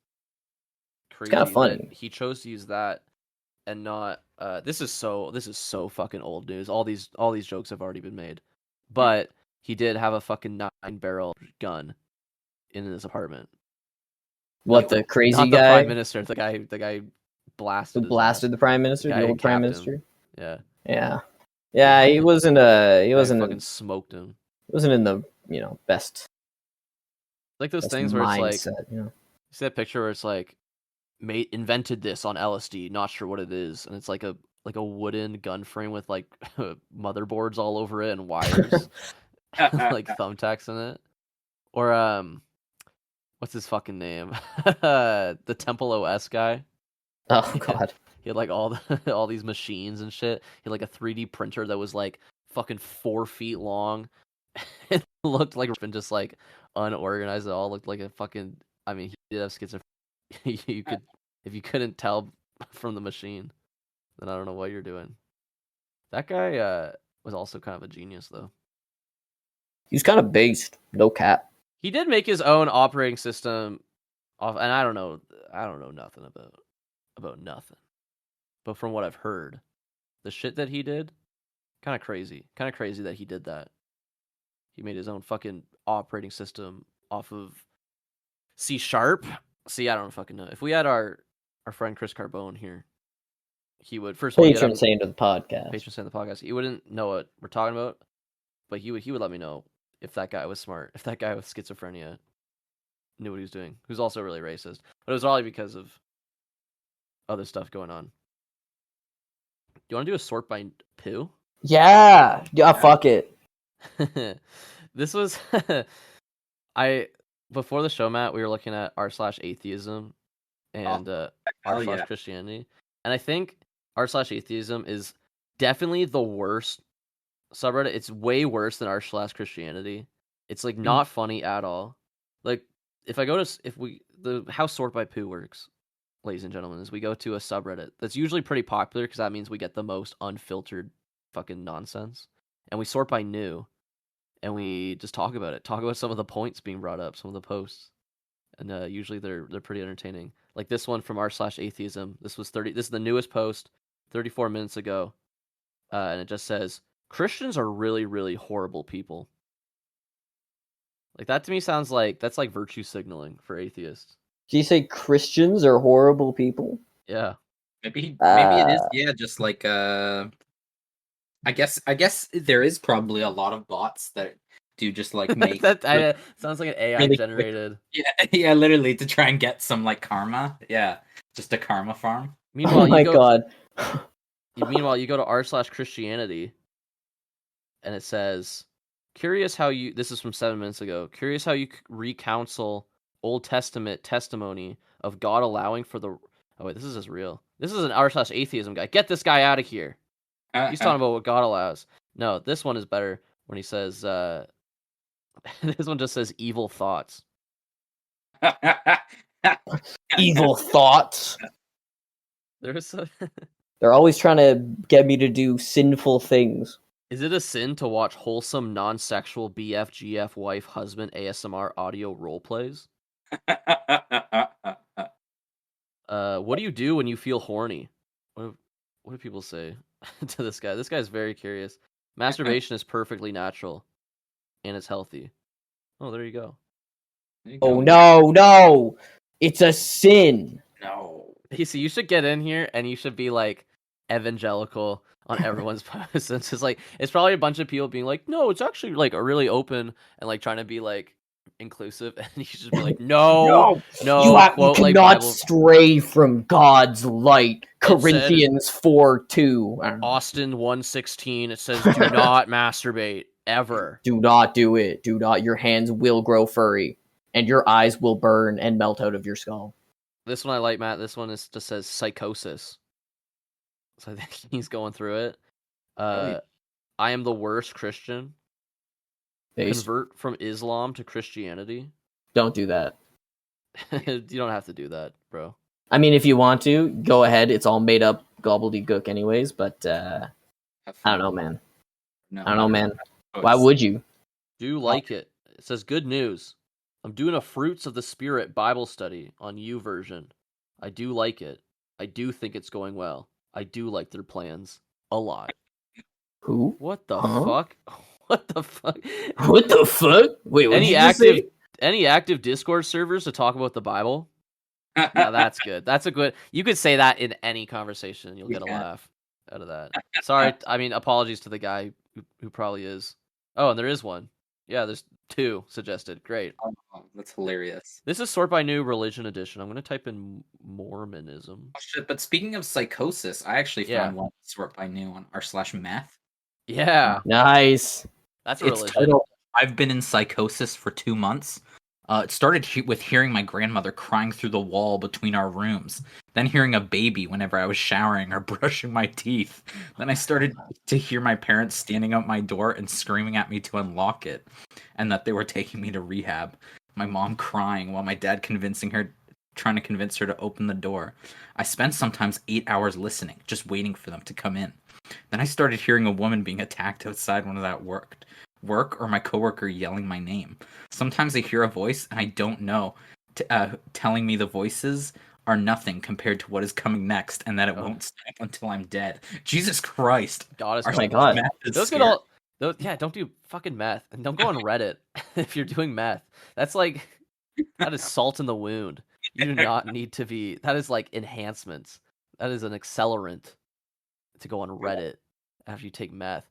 B: crazy.
C: It's kind of funny.
B: He chose to use that and not. This is so fucking old news. All these jokes have already been made, but he did have a fucking 9-barrel gun in his apartment.
C: What, the crazy
B: not
C: guy?
B: The prime minister. The guy blasted
C: the prime minister. The old prime minister.
B: Yeah.
C: Yeah. He wasn't. He wasn't.
B: Fucking smoked him.
C: He wasn't in the best.
B: Like those
C: best
B: things where
C: mindset,
B: it's like you see that picture where it's like invented this on LSD. Not sure what it is, and it's like a wooden gun frame with like motherboards all over it and wires, like thumbtacks in it. Or what's his fucking name? The Temple OS guy.
C: Oh god.
B: He had like all these machines and shit. He had like a 3D printer that was like fucking 4 feet long. It looked like been just like unorganized. It all looked like a fucking. I mean, he did have schizophrenia. You could, if you couldn't tell from the machine, then I don't know what you're doing. That guy was also kind of a genius, though.
C: He's kind of based, no cap.
B: He did make his own operating system off, and I don't know nothing about nothing. But from what I've heard, the shit that he did, kind of crazy that he did that. He made his own fucking operating system off of C sharp. See, I don't fucking know. If we had our friend Chris Carbone here, he would first of all
C: patron saint of the podcast.
B: Patron saint of the podcast. He wouldn't know what we're talking about, but he would let me know if that guy was smart, if that guy with schizophrenia knew what he was doing. Who's also really racist, but it was probably because of other stuff going on. Do you want to do a sort by poo?
C: Yeah. Fuck it.
B: This was before the show, Matt, we were looking at r/atheism and r/Christianity, and I think r/atheism is definitely the worst subreddit. It's way worse than r/Christianity. It's like not funny at all. Like how sort by poo works, ladies and gentlemen, is we go to a subreddit that's usually pretty popular because that means we get the most unfiltered fucking nonsense, and we sort by new. And we just talk about some of the points being brought up, some of the posts, and usually they're pretty entertaining. Like this one from r/atheism. This is the newest post, 34 minutes ago, and it just says Christians are really, really horrible people. Like that to me sounds like that's like virtue signaling for atheists.
C: Do you say Christians are horrible people?
B: Yeah,
D: maybe it is. Yeah, just like I guess there is probably a lot of bots that do just like make
B: sounds like an AI really generated.
D: Yeah, literally to try and get some like karma. Yeah, just a karma farm.
B: Meanwhile, Meanwhile, you go to r/Christianity, and it says, "Curious how you." This is from 7 minutes ago. Curious how you recounsel Old Testament testimony of God allowing for the. Oh wait, this is just real. This is an r/atheism guy. Get this guy out of here. He's talking about what God allows. No, this one is better when he says, this one just says evil thoughts.
C: Evil thoughts?
B: They're
C: always trying to get me to do sinful things.
B: Is it a sin to watch wholesome, non-sexual BFGF wife husband ASMR audio role plays? What do you do when you feel horny? What do people say to this guy? This guy's very curious. Masturbation is perfectly natural, and it's healthy. Oh, there you go.
C: Oh no! It's a sin.
D: No.
B: See, you should get in here and you should be like evangelical on everyone's posts. It's just like it's probably a bunch of people being like, no, it's actually like a really open and like trying to be like inclusive, and you should be like, no,
C: you cannot stray from God's light. Corinthians 4:2.
B: Austin 1:16. It says, do not masturbate ever.
C: Do not do it. Do not. Your hands will grow furry, and your eyes will burn and melt out of your skull.
B: This one I like, Matt. This one just says psychosis. So I think he's going through it. I am the worst Christian. Convert from Islam to Christianity.
C: Don't do that.
B: You don't have to do that, bro.
C: I mean, if you want to, go ahead. It's all made up gobbledygook anyways, but I don't know, man. I don't know, man. Why would you?
B: Do like it. It says, good news. I'm doing a Fruits of the Spirit Bible study on YouVersion. I do like it. I do think it's going well. I do like their plans a lot.
C: Who?
B: What the fuck? What the fuck?
C: What the fuck? Wait, what
B: any active Discord servers to talk about the Bible? Yeah, that's good. That's a good. You could say that in any conversation, you'll get a laugh out of that. Sorry, I mean apologies to the guy who probably is. Oh, and there is one. Yeah, there's 2 suggested. Great.
D: Oh, that's hilarious.
B: This is sort by new religion edition. I'm going to type in Mormonism.
D: Oh, shit, but speaking of psychosis, I actually found one sort by new on r/meth.
B: Yeah.
C: Nice.
B: That's a religion.
D: I've been in psychosis for 2 months. It started with hearing my grandmother crying through the wall between our rooms, then hearing a baby whenever I was showering or brushing my teeth. Then I started to hear my parents standing out my door and screaming at me to unlock it, and that they were taking me to rehab. My mom crying while my dad trying to convince her to open the door. I spent sometimes 8 hours listening, just waiting for them to come in. Then I started hearing a woman being attacked outside when that work or my coworker yelling my name. Sometimes I hear a voice and I don't know, telling me the voices are nothing compared to what is coming next, and that it won't stop until I'm dead. Jesus Christ!
B: God is
C: my God.
B: Don't do fucking meth, and don't go on Reddit if you're doing meth. That's like That is salt in the wound. You do not need to be. That is like enhancements. That is an accelerant to go on Reddit after you take meth.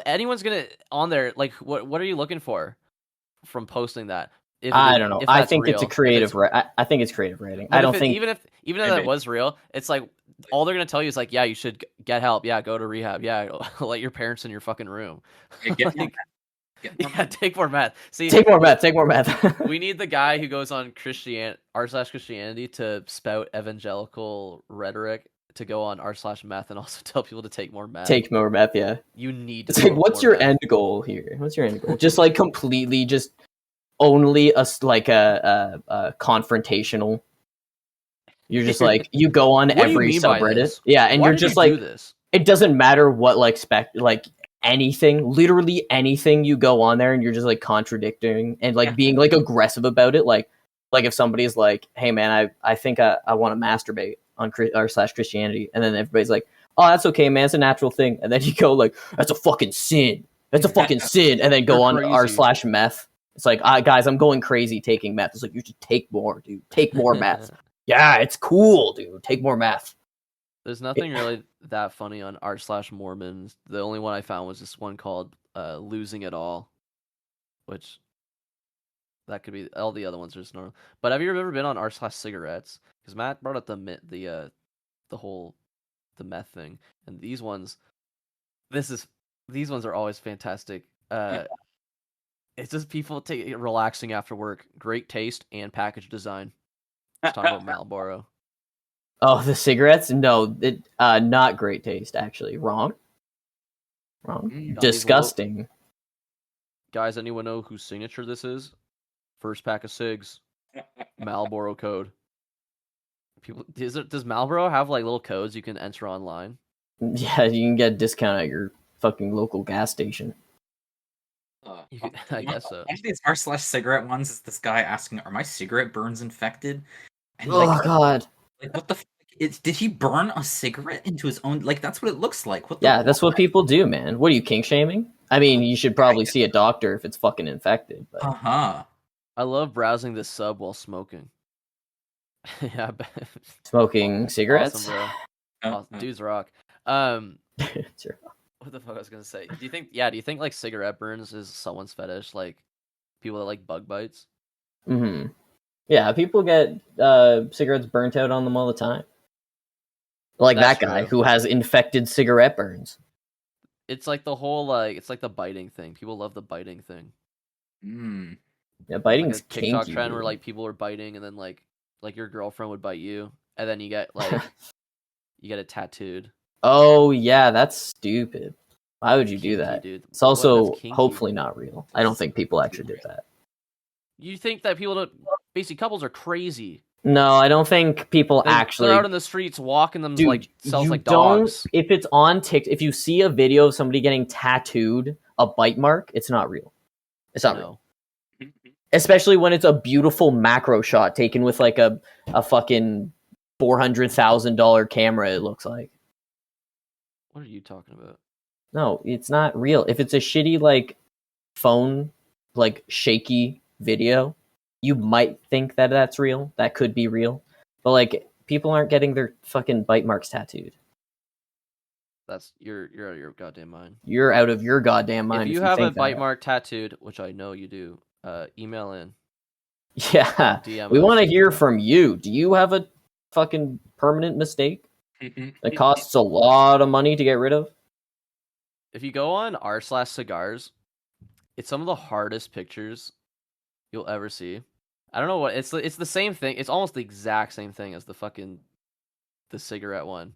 B: Anyone's gonna on there. Like, what are you looking for from posting that?
C: I don't know. I think it's a creative. I think it's creative writing. I don't think
B: even if that was real, it's like all they're gonna tell you is like, yeah, you should get help. Yeah, go to rehab. Yeah, let your parents in your fucking room. Take more meth. See,
C: take more meth.
B: We need the guy who goes on r/Christianity to spout evangelical rhetoric to go on r/meth and also tell people to take more meth.
C: Take more meth, yeah.
B: You need to.
C: It's like, what's your end goal here? What's your end goal? Just like completely, just only a confrontational. You're just like, you go on every subreddit, yeah, and you're just like, it doesn't matter what like anything, literally anything you go on there, and you're just like contradicting and like being like aggressive about it, like if somebody's like, hey man, I think I want to masturbate on r/Christianity, and then everybody's like, oh, that's okay, man, it's a natural thing, and then you go like, that's a fucking sin, and then go on r/meth. It's like, guys, I'm going crazy taking meth. It's like, you should take more, dude. Take more meth. Yeah, it's cool, dude. Take more meth.
B: There's nothing really that funny on r/Mormons. The only one I found was this one called Losing It All, which that could be, all the other ones are just normal. But have you ever been on r/cigarettes? Because Matt brought up the meth thing, and these ones are always fantastic. It's just people relaxing after work. Great taste and package design. Let's talk about Marlboro.
C: Oh, the cigarettes? No, not great taste, actually. Wrong. Disgusting.
B: Guys, anyone know whose signature this is? First pack of cigs. Marlboro code. Does Marlboro have like little codes you can enter online?
C: Yeah, you can get a discount at your fucking local gas station.
B: I guess so.
D: One of these r/cigarette ones is this guy asking, "Are my cigarette burns infected?" And
C: God!
D: Like, what the? Did he burn a cigarette into his own? Like, that's what it looks like.
C: That's what people do, man. What are you, kink shaming? I mean, you should probably see a doctor if it's fucking infected. But...
B: I love browsing this sub while smoking. Yeah,
C: smoking cigarettes.
B: Awesome, bro. Dudes rock. What the fuck I was gonna say? Do you think like cigarette burns is someone's fetish? Like people that like bug bites?
C: Mm-hmm. Yeah, people get cigarettes burnt out on them all the time. Like that guy who has infected cigarette burns.
B: It's like the whole it's like the biting thing. People love the biting thing.
C: Yeah, biting's
B: like a TikTok trend where like people are biting and then like your girlfriend would bite you and then you get like you get it tattooed.
C: Oh yeah, that's stupid. Why would you do that?
B: Dude.
C: It's also hopefully not real. I don't think people actually did that.
B: You think that basically couples are crazy?
C: No, I don't think people actually.
B: They're out in the streets walking themselves like dogs.
C: If it's on TikTok, if you see a video of somebody getting tattooed a bite mark, it's not real. It's not real. Especially when it's a beautiful macro shot taken with like a fucking $400,000 camera. It looks like.
B: What are you talking about?
C: No, it's not real. If it's a shitty like phone, like shaky video, you might think that that's real. That could be real. But like people aren't getting their fucking bite marks tattooed.
B: You're out of your goddamn mind.
C: You're out of your goddamn mind.
B: If you have a bite mark tattooed, which I know you do, email in.
C: Yeah. We want to hear from you. Do you have a fucking permanent mistake that costs a lot of money to get rid of?
B: If you go on r/cigars, it's some of the hardest pictures you'll ever see. I don't know what it's the same thing. It's almost the exact same thing as the cigarette one.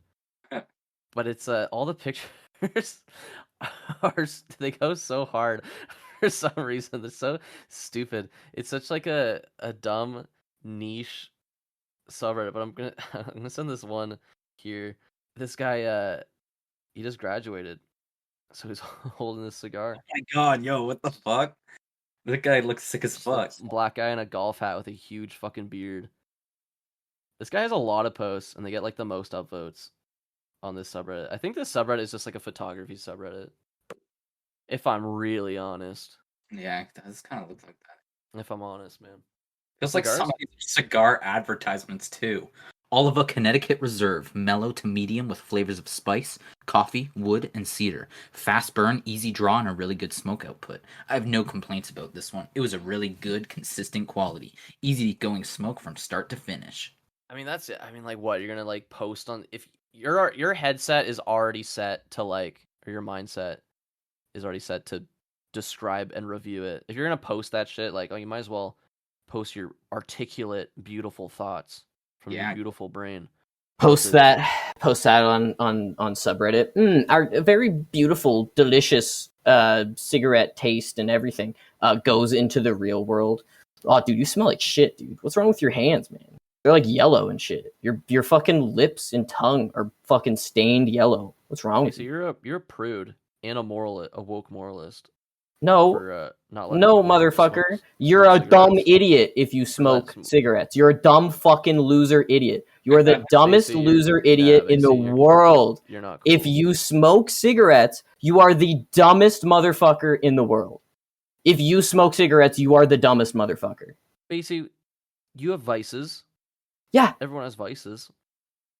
B: But it's all the pictures they go so hard for some reason. They're so stupid. It's such like a dumb niche subreddit, but I'm gonna send this one here. This guy he just graduated. So he's holding this cigar.
D: Oh my god, yo, what the fuck? That guy looks sick as fuck.
B: Black guy in a golf hat with a huge fucking beard. This guy has a lot of posts, and they get like the most upvotes on this subreddit. I think this subreddit is just like a photography subreddit. If I'm really honest.
D: Yeah, it does kind of look like that.
B: If I'm honest, man.
D: Feels like some of these cigar advertisements too. Oliva Connecticut Reserve, mellow to medium with flavors of spice, coffee, wood, and cedar. Fast burn, easy draw, and a really good smoke output. I have no complaints about this one. It was a really good, consistent quality. Easy going smoke from start to finish.
B: I mean, that's it. I mean, like, what? You're gonna, like, post on... If your headset is already set to, like... Or your mindset is already set to describe and review it. If you're gonna post that shit, like, oh, you might as well post your articulate, beautiful thoughts from your beautiful brain.
C: Post that on subreddit. Our very beautiful, delicious cigarette taste and everything goes into the real world. Oh, dude, you smell like shit, dude. What's wrong with your hands, man? They're like yellow and shit. Your fucking lips and tongue are fucking stained yellow. What's wrong with you?
B: You're a prude and a woke moralist.
C: No,
B: for,
C: no, motherfucker. You're a dumb idiot if you smoke cigarettes. You're a dumb fucking loser idiot. You are the dumbest loser idiot in the world.
B: You're not cool.
C: If you smoke cigarettes, you are the dumbest motherfucker in the world. If you smoke cigarettes, you are the dumbest motherfucker.
B: Basically, you have vices.
C: Yeah.
B: Everyone has vices.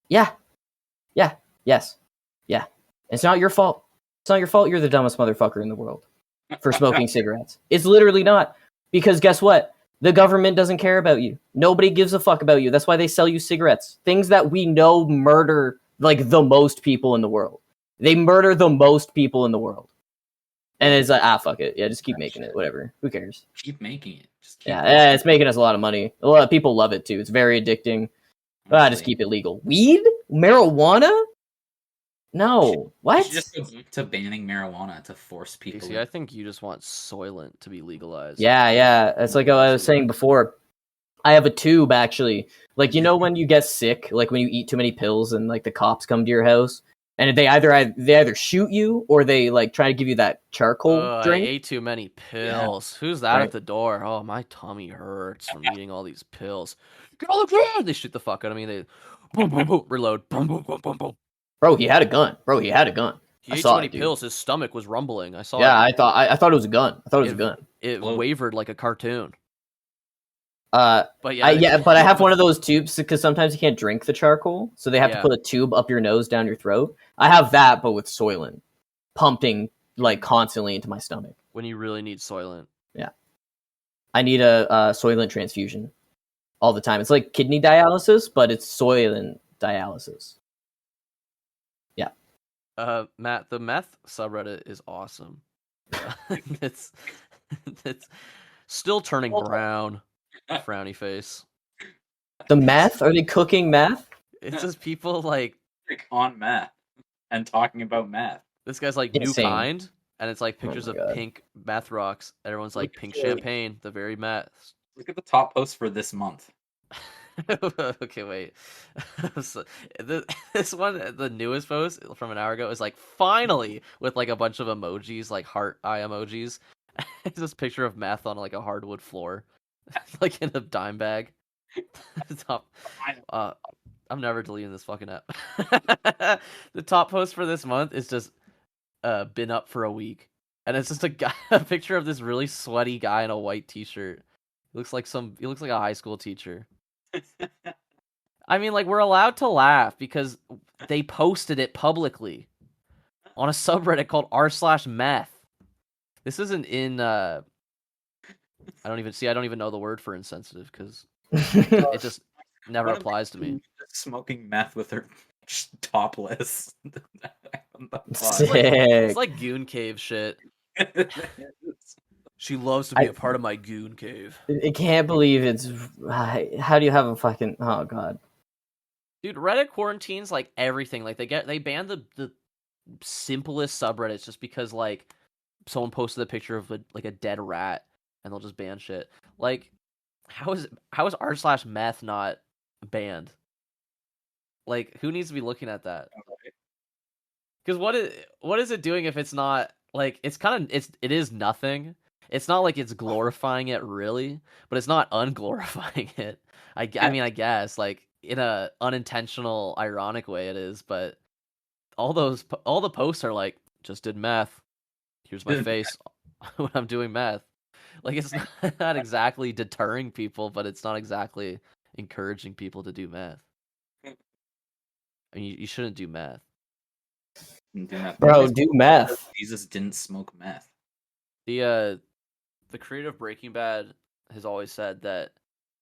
C: Yeah. Yeah. Yes. Yeah. It's not your fault. It's not your fault you're the dumbest motherfucker in the world for smoking cigarettes. It's literally not. Because guess what? The government doesn't care about you. Nobody gives a fuck about you. That's why they sell you cigarettes. Things that we know murder, like, the most people in the world. They murder the most people in the world. And it's like, fuck it. Yeah, just keep making it. Whatever. Who cares?
D: Keep making it. Just keep
C: it's making us a lot of money. A lot of people love it, too. It's very addicting. Just keep it legal. Weed? Marijuana? No. What?
D: Just to banning marijuana to force people.
B: See, I think you just want soylent to be legalized.
C: Yeah. It's like I was saying before. I have a tube, actually. Like, you know when you get sick, like when you eat too many pills and, like, the cops come to your house? And they either shoot you or they, like, try to give you that charcoal drink.
B: I ate too many pills. Yeah. Who's that at the door? Oh, my tummy hurts from eating all these pills. Get all the gun! They shoot the fuck out of me. They boom, boom, boom, reload. Boom, boom, boom, boom, boom.
C: Bro, he had a gun. He
B: ate too many pills. His stomach was rumbling. I saw it.
C: Yeah, I thought it was a gun.
B: It wavered like a cartoon.
C: But I have one of those tubes because sometimes you can't drink the charcoal, so they have to put a tube up your nose, down your throat. I have that, but with soylent, pumping like constantly into my stomach.
B: When you really need soylent.
C: Yeah, I need a soylent transfusion all the time. It's like kidney dialysis, but it's soylent dialysis. Yeah.
B: Matt, the meth subreddit is awesome. it's still turning brown. Frowny face.
C: The meth? Are they cooking meth?
B: It's just people like
D: on meth and talking about meth.
B: This guy's like Insane. New kind, and it's like pictures of pink meth rocks. Everyone's like pink champagne, the very meth.
D: Look at the top post for this month.
B: Okay, wait. This one, the newest post from an hour ago, is like finally with like a bunch of emojis, like heart eye emojis. It's this picture of meth on like a hardwood floor. Like in a dime bag. I'm never deleting this fucking app. The top post for this month is just been up for a week, and it's just a picture of this really sweaty guy in a white t-shirt. He looks like a high school teacher. I mean, like, we're allowed to laugh because they posted it publicly on a subreddit called r/meth. This isn't in I don't even know the word for insensitive because it just never applies to me.
D: Smoking meth with her topless.
C: Sick.
B: It's like goon cave shit. She loves to be a part of my goon cave.
C: I can't believe it's... How do you have a fucking... Oh, God.
B: Dude, Reddit quarantines, like, everything. Like, they banned the simplest subreddits just because, like, someone posted a picture of, a dead rat. And they'll just ban shit. Like, how is r/meth not banned? Like, who needs to be looking at that? Because what is it doing if it's not like it is nothing. It's not like it's glorifying it really, but it's not unglorifying it. I mean, I guess like in a unintentional, ironic way it is, but all the posts are like, just did meth. Here's my face when I'm doing meth. Like it's not exactly deterring people, but it's not exactly encouraging people to do meth. I mean, you shouldn't do meth.
C: Bro, do meth.
D: Jesus didn't smoke meth.
B: The creator of Breaking Bad has always said that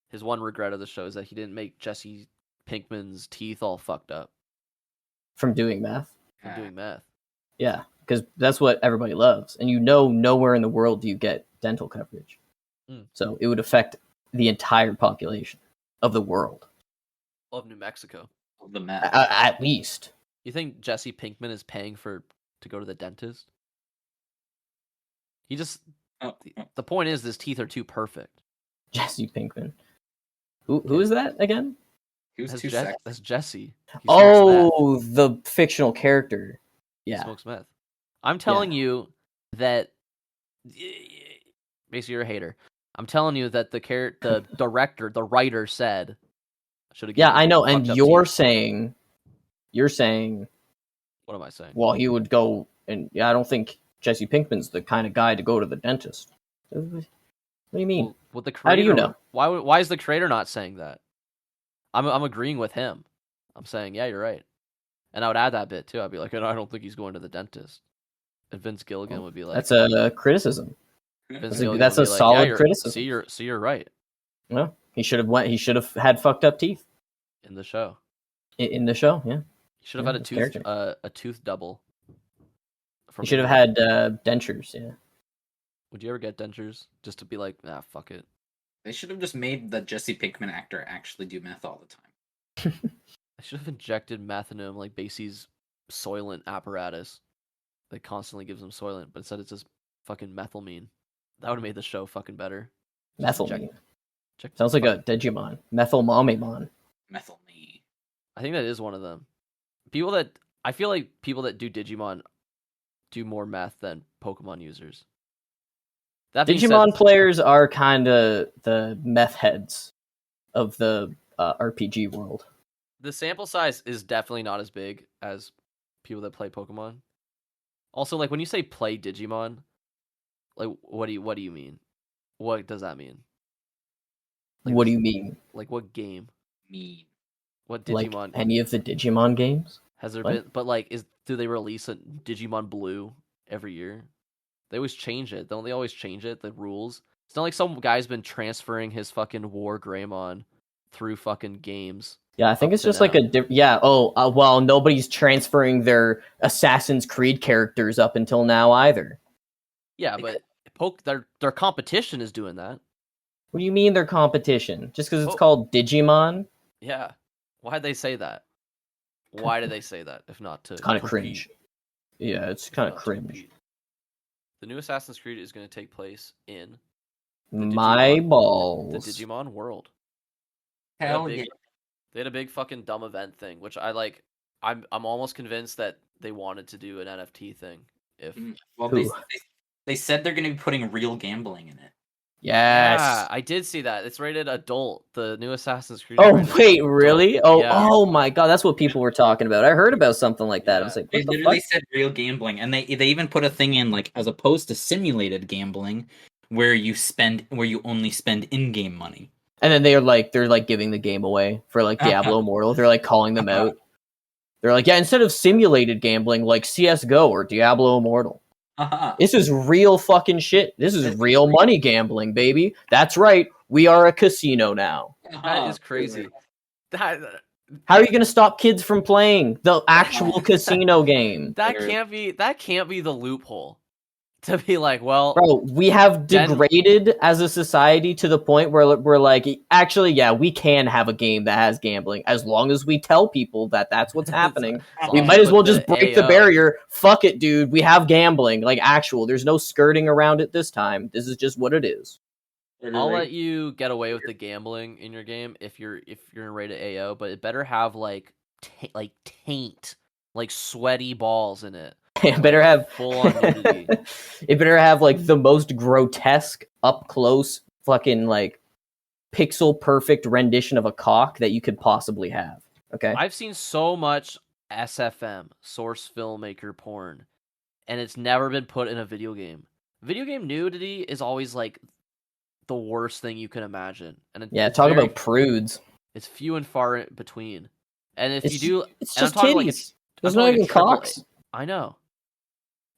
B: his one regret of the show is that he didn't make Jesse Pinkman's teeth all fucked up
C: from doing meth.
B: Yeah,
C: because that's what everybody loves, and nowhere in the world do you get dental coverage, so it would affect the entire population of the world
B: of New Mexico.
D: Of the meth,
C: at least.
B: You think Jesse Pinkman is paying to go to the dentist? He just the point is his teeth are too perfect.
C: Jesse Pinkman. Who is that again?
D: He was too sexy.
B: That's Jesse.
C: Oh, the fictional character. Yeah.
B: He smokes meth. I'm telling you that basically you're a hater. I'm telling you that the director, the writer said should have.
C: Yeah, I know, and you're saying.
B: What am I saying?
C: Well, he would go, and I don't think Jesse Pinkman's the kind of guy to go to the dentist. What do you mean?
B: Well, the creator,
C: how do you know?
B: Why is the creator not saying that? I'm agreeing with him. I'm saying, yeah, you're right. And I would add that bit too. I'd be like, I don't think he's going to the dentist. And Vince Gilligan would be like,
C: that's a criticism. That's a solid criticism.
B: See, you're right.
C: No, he should have had fucked up teeth
B: in the show.
C: In the show, yeah.
B: He should have had a tooth double.
C: He should have had dentures. Yeah.
B: Would you ever get dentures just to be like, fuck it?
D: They should have just made the Jesse Pinkman actor actually do meth all the time.
B: I should have injected meth into him like Basie's soylent apparatus. That constantly gives him soylent, but instead it's just fucking methylamine. That would have made the show fucking better.
C: Methylamine. Sounds like a Digimon. Methylmomimon.
D: Methylamine.
B: I think that is one of them. I feel like people that do Digimon do more meth than Pokemon users.
C: Digimon players are kind of the meth heads of the RPG world.
B: The sample size is definitely not as big as people that play Pokemon. Also, like when you say play Digimon, like what do you mean? What does that mean?
C: Like, what do you mean?
B: Like what game? What
C: Digimon?
B: Like
C: any of the Digimon games?
B: Has there been? But like, do they release a Digimon Blue every year? They always change it. Don't they always change it? The rules. It's not like some guy's been transferring his fucking War Greymon through fucking games.
C: Yeah, I think it's just like a yeah. Oh, well, nobody's transferring their Assassin's Creed characters up until now either.
B: Yeah, but their competition is doing that.
C: What do you mean their competition? Just because it's called Digimon?
B: Yeah. Why'd they say that? Why did they say that? If not to
C: kind of cringe. Yeah, it's kind of cringe.
B: The new Assassin's Creed is going to take place in
C: the Digimon
B: world.
D: Hell yeah.
B: They had a big fucking dumb event thing, which I like. I'm almost convinced that they wanted to do an NFT thing.
D: They said they're going to be putting real gambling in it.
C: Yes.
B: Yeah, I did see that. It's rated adult. The new Assassin's Creed.
C: Oh wait, really? Oh, yeah. Oh my god, that's what people were talking about. I heard about something like that. I was like,
D: they literally said real gambling, and they even put a thing in like as opposed to simulated gambling, where you only spend in-game money.
C: And then they're like giving the game away for like Diablo Immortal. They're like calling them out. They're like, yeah, instead of simulated gambling like CS:GO or Diablo Immortal. This is real fucking shit. This is real money gambling, baby. That's right. We are a casino now.
B: That is crazy.
C: How are you going to stop kids from playing the actual casino game?
B: That can't be the loophole. To be like, well,
C: bro, we have degraded as a society to the point where we're like, actually, yeah, we can have a game that has gambling as long as we tell people that that's what's happening. We might as well just break the barrier. Fuck it, dude. We have gambling, like actual. There's no skirting around it this time. This is just what it is.
B: I'll let you get away with the gambling in your game if you're rated AO, but it better have like taint, like sweaty balls in it.
C: It better have
B: full on nudity.
C: It better have like the most grotesque, up close, fucking like pixel perfect rendition of a cock that you could possibly have. Okay.
B: I've seen so much SFM, source filmmaker porn, and it's never been put in a video game. Video game nudity is always like the worst thing you can imagine. And
C: talk about prudes.
B: It's few and far in between. And if you do,
C: it's just
B: titties.
C: Like there's not even cocks.
B: I know.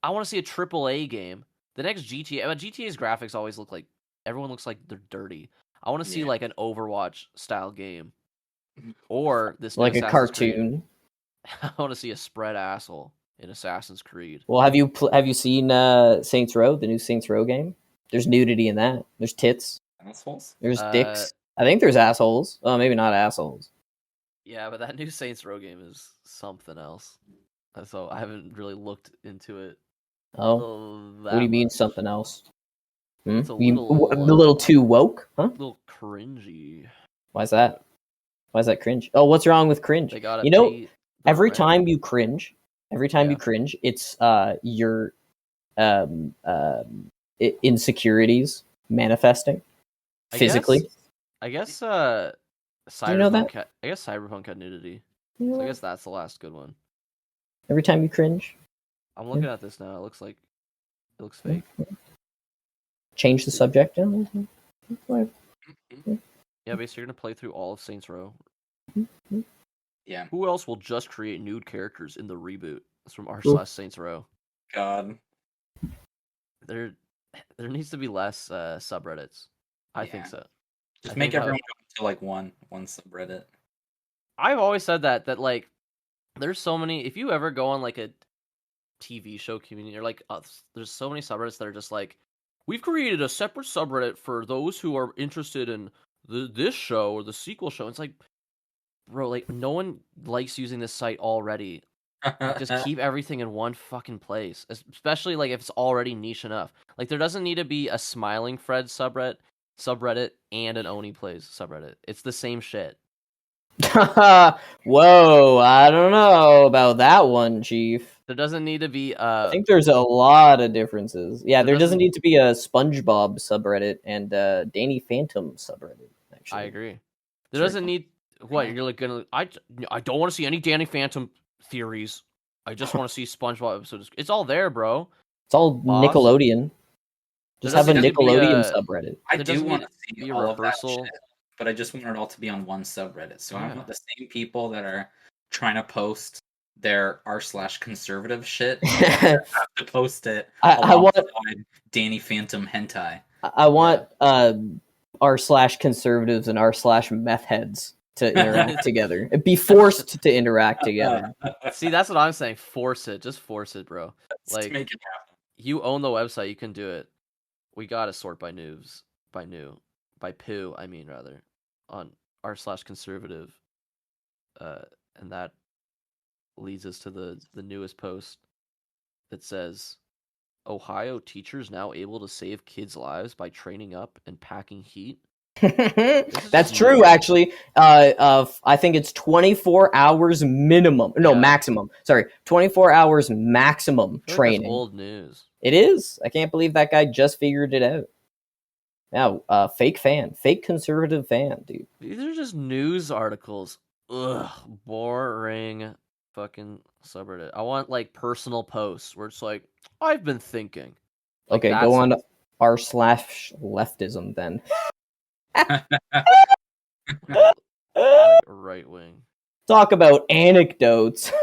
B: I want to see a AAA game. The next GTA, GTA's graphics always look like everyone looks like they're dirty. I want to see like an Overwatch style game, or this
C: like a
B: cartoon. I want to see a spread asshole in Assassin's Creed.
C: Well, have you seen Saints Row, the new Saints Row game? There's nudity in that. There's tits.
D: Assholes.
C: There's dicks. I think there's assholes. Oh, maybe not assholes.
B: Yeah, but that new Saints Row game is something else. So I haven't really looked into it.
C: Oh, what do you mean something else?
B: It's a
C: little too woke, huh?
B: A little cringy.
C: Why's that? Why's that cringe? Oh, what's wrong with cringe? You know, every time you cringe, it's your insecurities manifesting physically.
B: I guess Cyberpunk.
C: Do you know that?
B: I guess Cyberpunk had nudity.
C: You know
B: so I guess that's the last good one.
C: Every time you cringe.
B: I'm looking at this now. It looks fake.
C: Change the subject.
B: Yeah, basically you're gonna play through all of Saints Row.
D: Yeah.
B: Who else will just create nude characters in the reboot? It's from r/Saints Row.
D: God.
B: There needs to be less subreddits. I think so.
D: Just make everyone go to like one subreddit.
B: I've always said that like there's so many. If you ever go on like a TV show community or like there's so many subreddits that are just like, we've created a separate subreddit for those who are interested in this show or the sequel show. It's like, bro, like no one likes using this site already. Just keep everything in one fucking place, especially like if it's already niche enough. Like there doesn't need to be a Smiling Fred subreddit and an Oni Plays subreddit. It's the same shit.
C: Whoa, I don't know about that one, Chief.
B: There doesn't need to be
C: I think there's a lot of differences. Yeah, there doesn't need to be a SpongeBob subreddit and a Danny Phantom subreddit, actually.
B: I agree. There doesn't need what you're like gonna I don't want to see any Danny Phantom theories. I just want to see SpongeBob episodes. It's all there, bro.
C: It's all Nickelodeon. Just have a Nickelodeon subreddit.
D: I do want to see all of that shit, but I just want it all to be on one subreddit. So I want the same people that are trying to post their r/conservative shit have to post it alongside Danny Phantom hentai.
C: I want r/conservatives and r/meth heads to interact together. Be forced to interact together.
B: See, that's what I'm saying. Force it. Just force it, bro.
D: Like, make it happen.
B: You own the website. You can do it. We gotta sort by poo. I mean, rather on r/conservative, and that leads us to the newest post that says, Ohio teachers now able to save kids' lives by training up and packing heat.
C: That's true, actually. I think it's 24 hours minimum. No, maximum. Sorry, 24 hours maximum training.
B: That's old news.
C: It is. I can't believe that guy just figured it out. Now, fake conservative fan, dude.
B: These are just news articles. Ugh, boring fucking subreddit. I want like personal posts where it's like, I've been thinking. Like,
C: okay, go on r/leftism then.
B: Right wing.
C: Talk about anecdotes.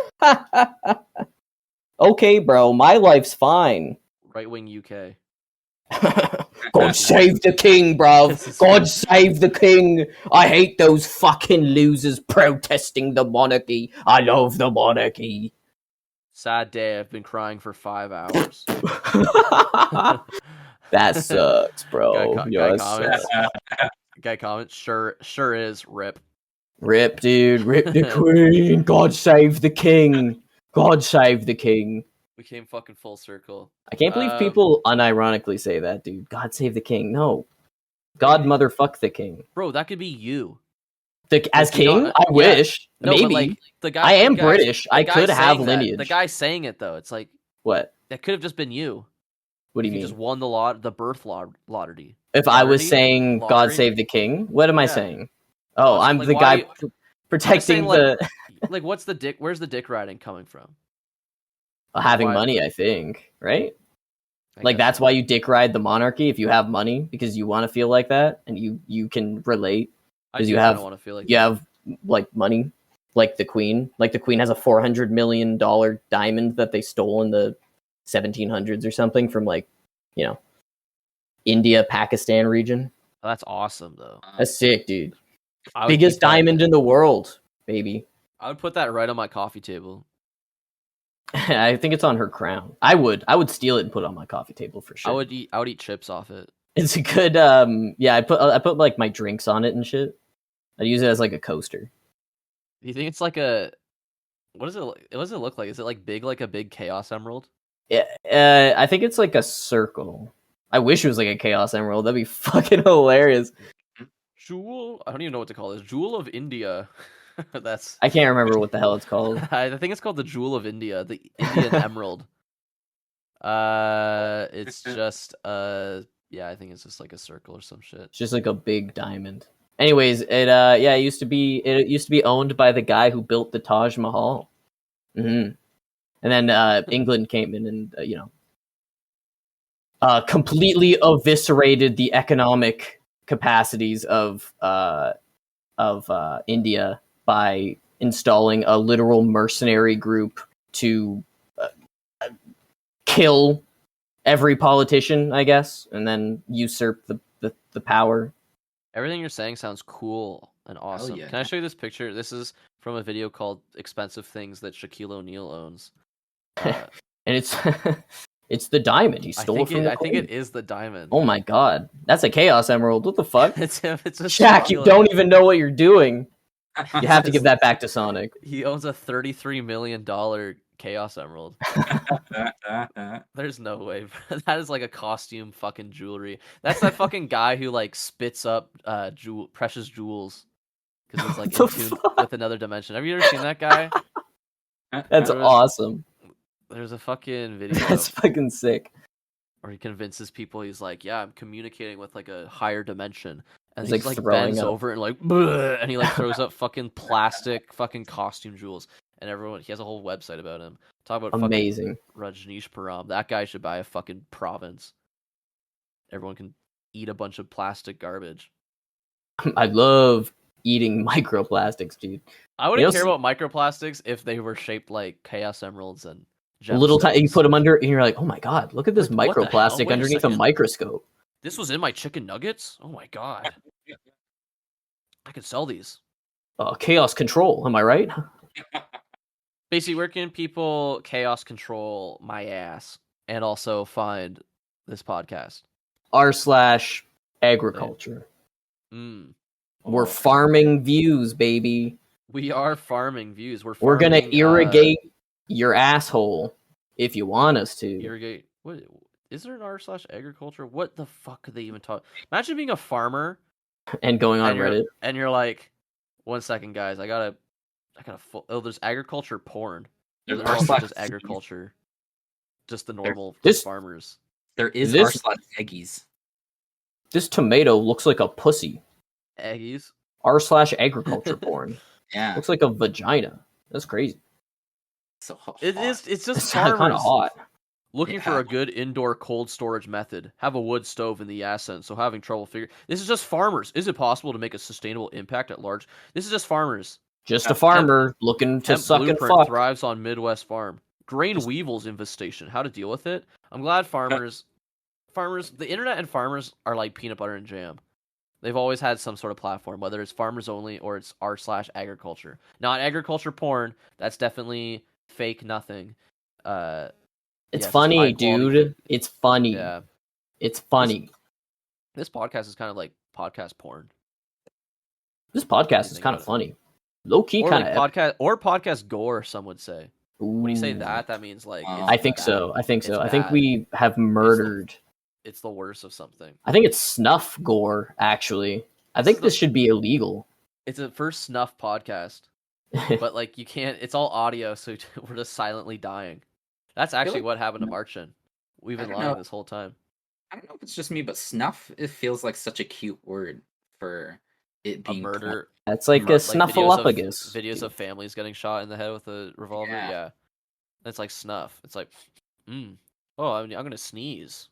C: Okay, bro, my life's fine.
B: Rightwing UK.
C: God save the king, bruv. God save the king. I hate those fucking losers protesting the monarchy. I love the monarchy.
B: Sad day. I've been crying for 5 hours.
C: That sucks, bro.
B: Guy comments. Sure is. Rip.
C: Rip, dude. Rip the queen. God save the king. God save the king.
B: We came fucking full circle.
C: I can't believe people unironically say that, dude. God save the king. No. God motherfuck the king.
B: Bro, that could be you.
C: As king? I wish.
B: No,
C: maybe.
B: But like, the guy,
C: I am British. I could have lineage.
B: The guy saying it, though, it's like...
C: What?
B: That could have just been you.
C: What do you mean?
B: You just won the birth lottery.
C: If I was saying God save the king, what am I saying? Oh, I'm the guy protecting the...
B: Like, what's the dick... Where's the dick riding coming from?
C: Having money, I think, right? Like that's why you dick ride the monarchy if you have money, because you want to feel like that and you can relate because you have like money, like the queen. Like the queen has a $400 million diamond that they stole in the 1700s or something from like, India, Pakistan region.
B: Oh, that's awesome though.
C: That's sick, dude. Biggest diamond in the world, baby.
B: I would put that right on my coffee table.
C: I think it's on her crown. I would steal it and put it on my coffee table for sure.
B: I would eat chips off it.
C: It's a good I put like my drinks on it and shit. I use it as like a coaster.
B: Do you think it's like a what does it look like? Is it like a big chaos emerald?
C: Yeah, I think it's like a circle. I wish it was like a chaos emerald. That'd be fucking hilarious.
B: Jewel, I don't even know what to call this. Jewel of India.
C: I can't remember what the hell it's called.
B: I think it's called the Jewel of India, the Indian emerald. It's just I think it's just like a circle or some shit.
C: It's just like a big diamond. Anyways, it used to be owned by the guy who built the Taj Mahal. Mm-hmm. And then England came in and completely eviscerated the economic capacities of India by installing a literal mercenary group to kill every politician, I guess, and then usurp the power.
B: Everything you're saying sounds cool and awesome. Yeah. Can I show you this picture? This is from a video called Expensive Things That Shaquille O'Neal Owns.
C: And it's it's the diamond he stole from the
B: I think it is the diamond.
C: Oh my god. That's a chaos emerald. What the fuck?
B: It's a
C: Shaq, you don't even know what you're doing. You have to give that back to Sonic.
B: He owns a $33 million chaos emerald. There's no way. That is like a costume fucking jewelry. That's that fucking guy who like spits up precious jewels because it's like in tune with another dimension. Have you ever seen that guy?
C: That's awesome.
B: There's a fucking video.
C: That's fucking sick.
B: Or he convinces people he's like, yeah, I'm communicating with like a higher dimension. And
C: he's
B: like bends over and like, and he like throws up fucking plastic fucking costume jewels. And everyone, he has a whole website about him. Talk about
C: amazing
B: Rajneesh Param. That guy should buy a fucking province. Everyone can eat a bunch of plastic garbage.
C: I love eating microplastics, dude.
B: I wouldn't care about microplastics if they were shaped like chaos emeralds and
C: little time. You put them under, and you're like, oh my god, look at this microplastic underneath a microscope.
B: This was in my chicken nuggets? Oh my god. I could sell these.
C: Chaos control, am I right?
B: Basically, where can people chaos control my ass and also find this podcast?
C: r/agriculture. We're farming views, baby.
B: We are farming views.
C: We're gonna irrigate your asshole if you want us to.
B: Irrigate. What is there an r/agriculture? What the fuck could they even talk? Imagine being a farmer
C: and going on Reddit,
B: and you're like, 1 second, guys, I gotta there's agriculture porn. There's also just agriculture, just the normal farmers.
D: There is r/eggies.
C: This tomato looks like a pussy.
B: Eggies.
C: r/agriculture porn.
D: Yeah,
C: looks like a vagina. That's crazy.
D: So hot.
B: It's just farmers
C: kind of hot.
B: Looking for a good indoor cold storage method. Have a wood stove in the Ascent, so having trouble figuring. This is just farmers. Is it possible to make a sustainable impact at large? This is just farmers.
C: Just a farmer looking to suck and fuck.
B: Thrives on Midwest farm. Grain weevils infestation. How to deal with it? I'm glad farmers, the internet and farmers are like peanut butter and jam. They've always had some sort of platform, whether it's farmers only or it's r/agriculture. Not agriculture porn. That's definitely fake nothing.
C: It's funny, dude. It's funny.
B: Yeah.
C: It's funny.
B: This podcast is kind of like podcast porn.
C: This podcast is kind of funny. Low key kind of
B: podcast gore, some would say. Ooh. When you say that means like
C: I think so. I think we have murdered.
B: It's the worst of something.
C: I think it's snuff gore, actually. I think this should be illegal.
B: It's a first snuff podcast. But like you can't, it's all audio, so we're just silently dying. That's actually what happened to Marcin. We've been lying this whole time.
D: I don't know if it's just me, but snuff, it feels like such a cute word for it being
B: a murder.
C: That's like a snuffleupagus.
B: Videos of families getting shot in the head with a revolver. Yeah. It's like snuff. It's like, Oh, I'm gonna sneeze.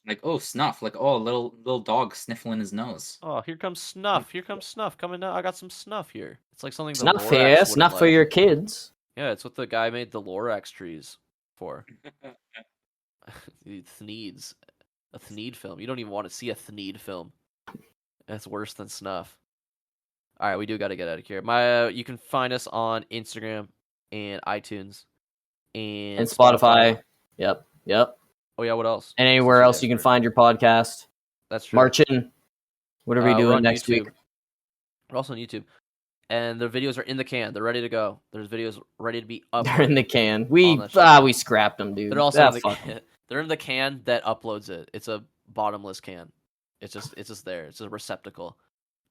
D: Like, oh, snuff. Like, oh, little dog sniffling his nose.
B: Oh, here comes Snuff. Here comes Snuff. Coming out. I got some Snuff here. It's like something the
C: Snuff
B: Lorax
C: here,
B: wouldn't
C: snuff for
B: like.
C: your kids.
B: Yeah, it's what the guy made the Lorax trees for. Thneeds. A Thneed film. You don't even want to see a Thneed film. That's worse than Snuff. All right, we do got to get out of here. You can find us on Instagram and iTunes and
C: Spotify. Yep.
B: Oh yeah, what else?
C: And anywhere else you can find your podcast.
B: That's true.
C: Marcin, what are we doing next
B: YouTube.
C: week?
B: We're also on YouTube. And the videos are in the can. They're ready to go. There's videos ready to be uploaded.
C: They're in the can. We scrapped them, dude.
B: They're also they're in the can that uploads it. It's a bottomless can. It's just there. It's a receptacle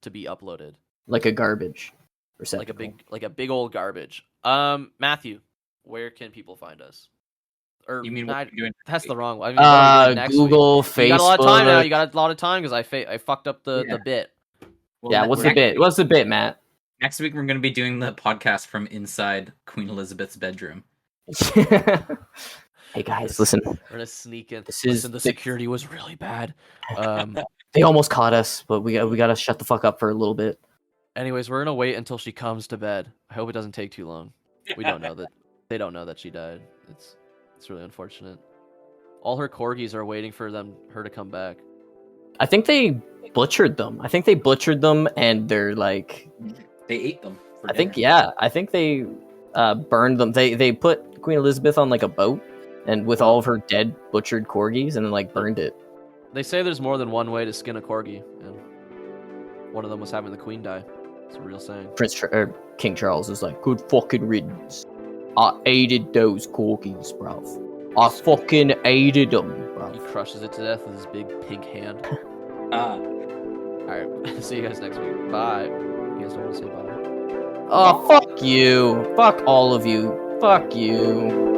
B: to be uploaded.
C: Like a garbage receptacle.
B: Like a big old garbage. Matthew, where can people find us? Or
D: you mean what you're doing?
B: That's the wrong one. I mean,
C: Google,
B: week?
C: Facebook.
B: You got a lot of time now. You got a lot of time because I fucked up the bit.
C: Well, what's the bit? What's the bit, Matt?
D: Next week we're going to be doing the podcast from inside Queen Elizabeth's bedroom.
C: Hey guys, listen.
B: We're gonna sneak in. The security was really bad.
C: They almost caught us, but we gotta shut the fuck up for a little bit.
B: Anyways, we're gonna wait until she comes to bed. I hope it doesn't take too long. We don't know that they don't know that she died. It's really unfortunate. All her corgis are waiting for her to come back.
C: I think they butchered them. And they're like
D: they ate them.
C: I think they burned them. They put Queen Elizabeth on like a boat and with all of her dead butchered corgis and then like burned it.
B: They say there's more than one way to skin a corgi, and one of them was having the queen die. It's a real saying.
C: King Charles is like, good fucking riddance. I aided those corgis, bruv. I fucking aided them, bruv.
B: He crushes it to death with his big pink hand. Alright, see you guys next week. Bye. You guys don't want to say bye?
C: Oh, fuck you. Fuck all of you. Fuck you.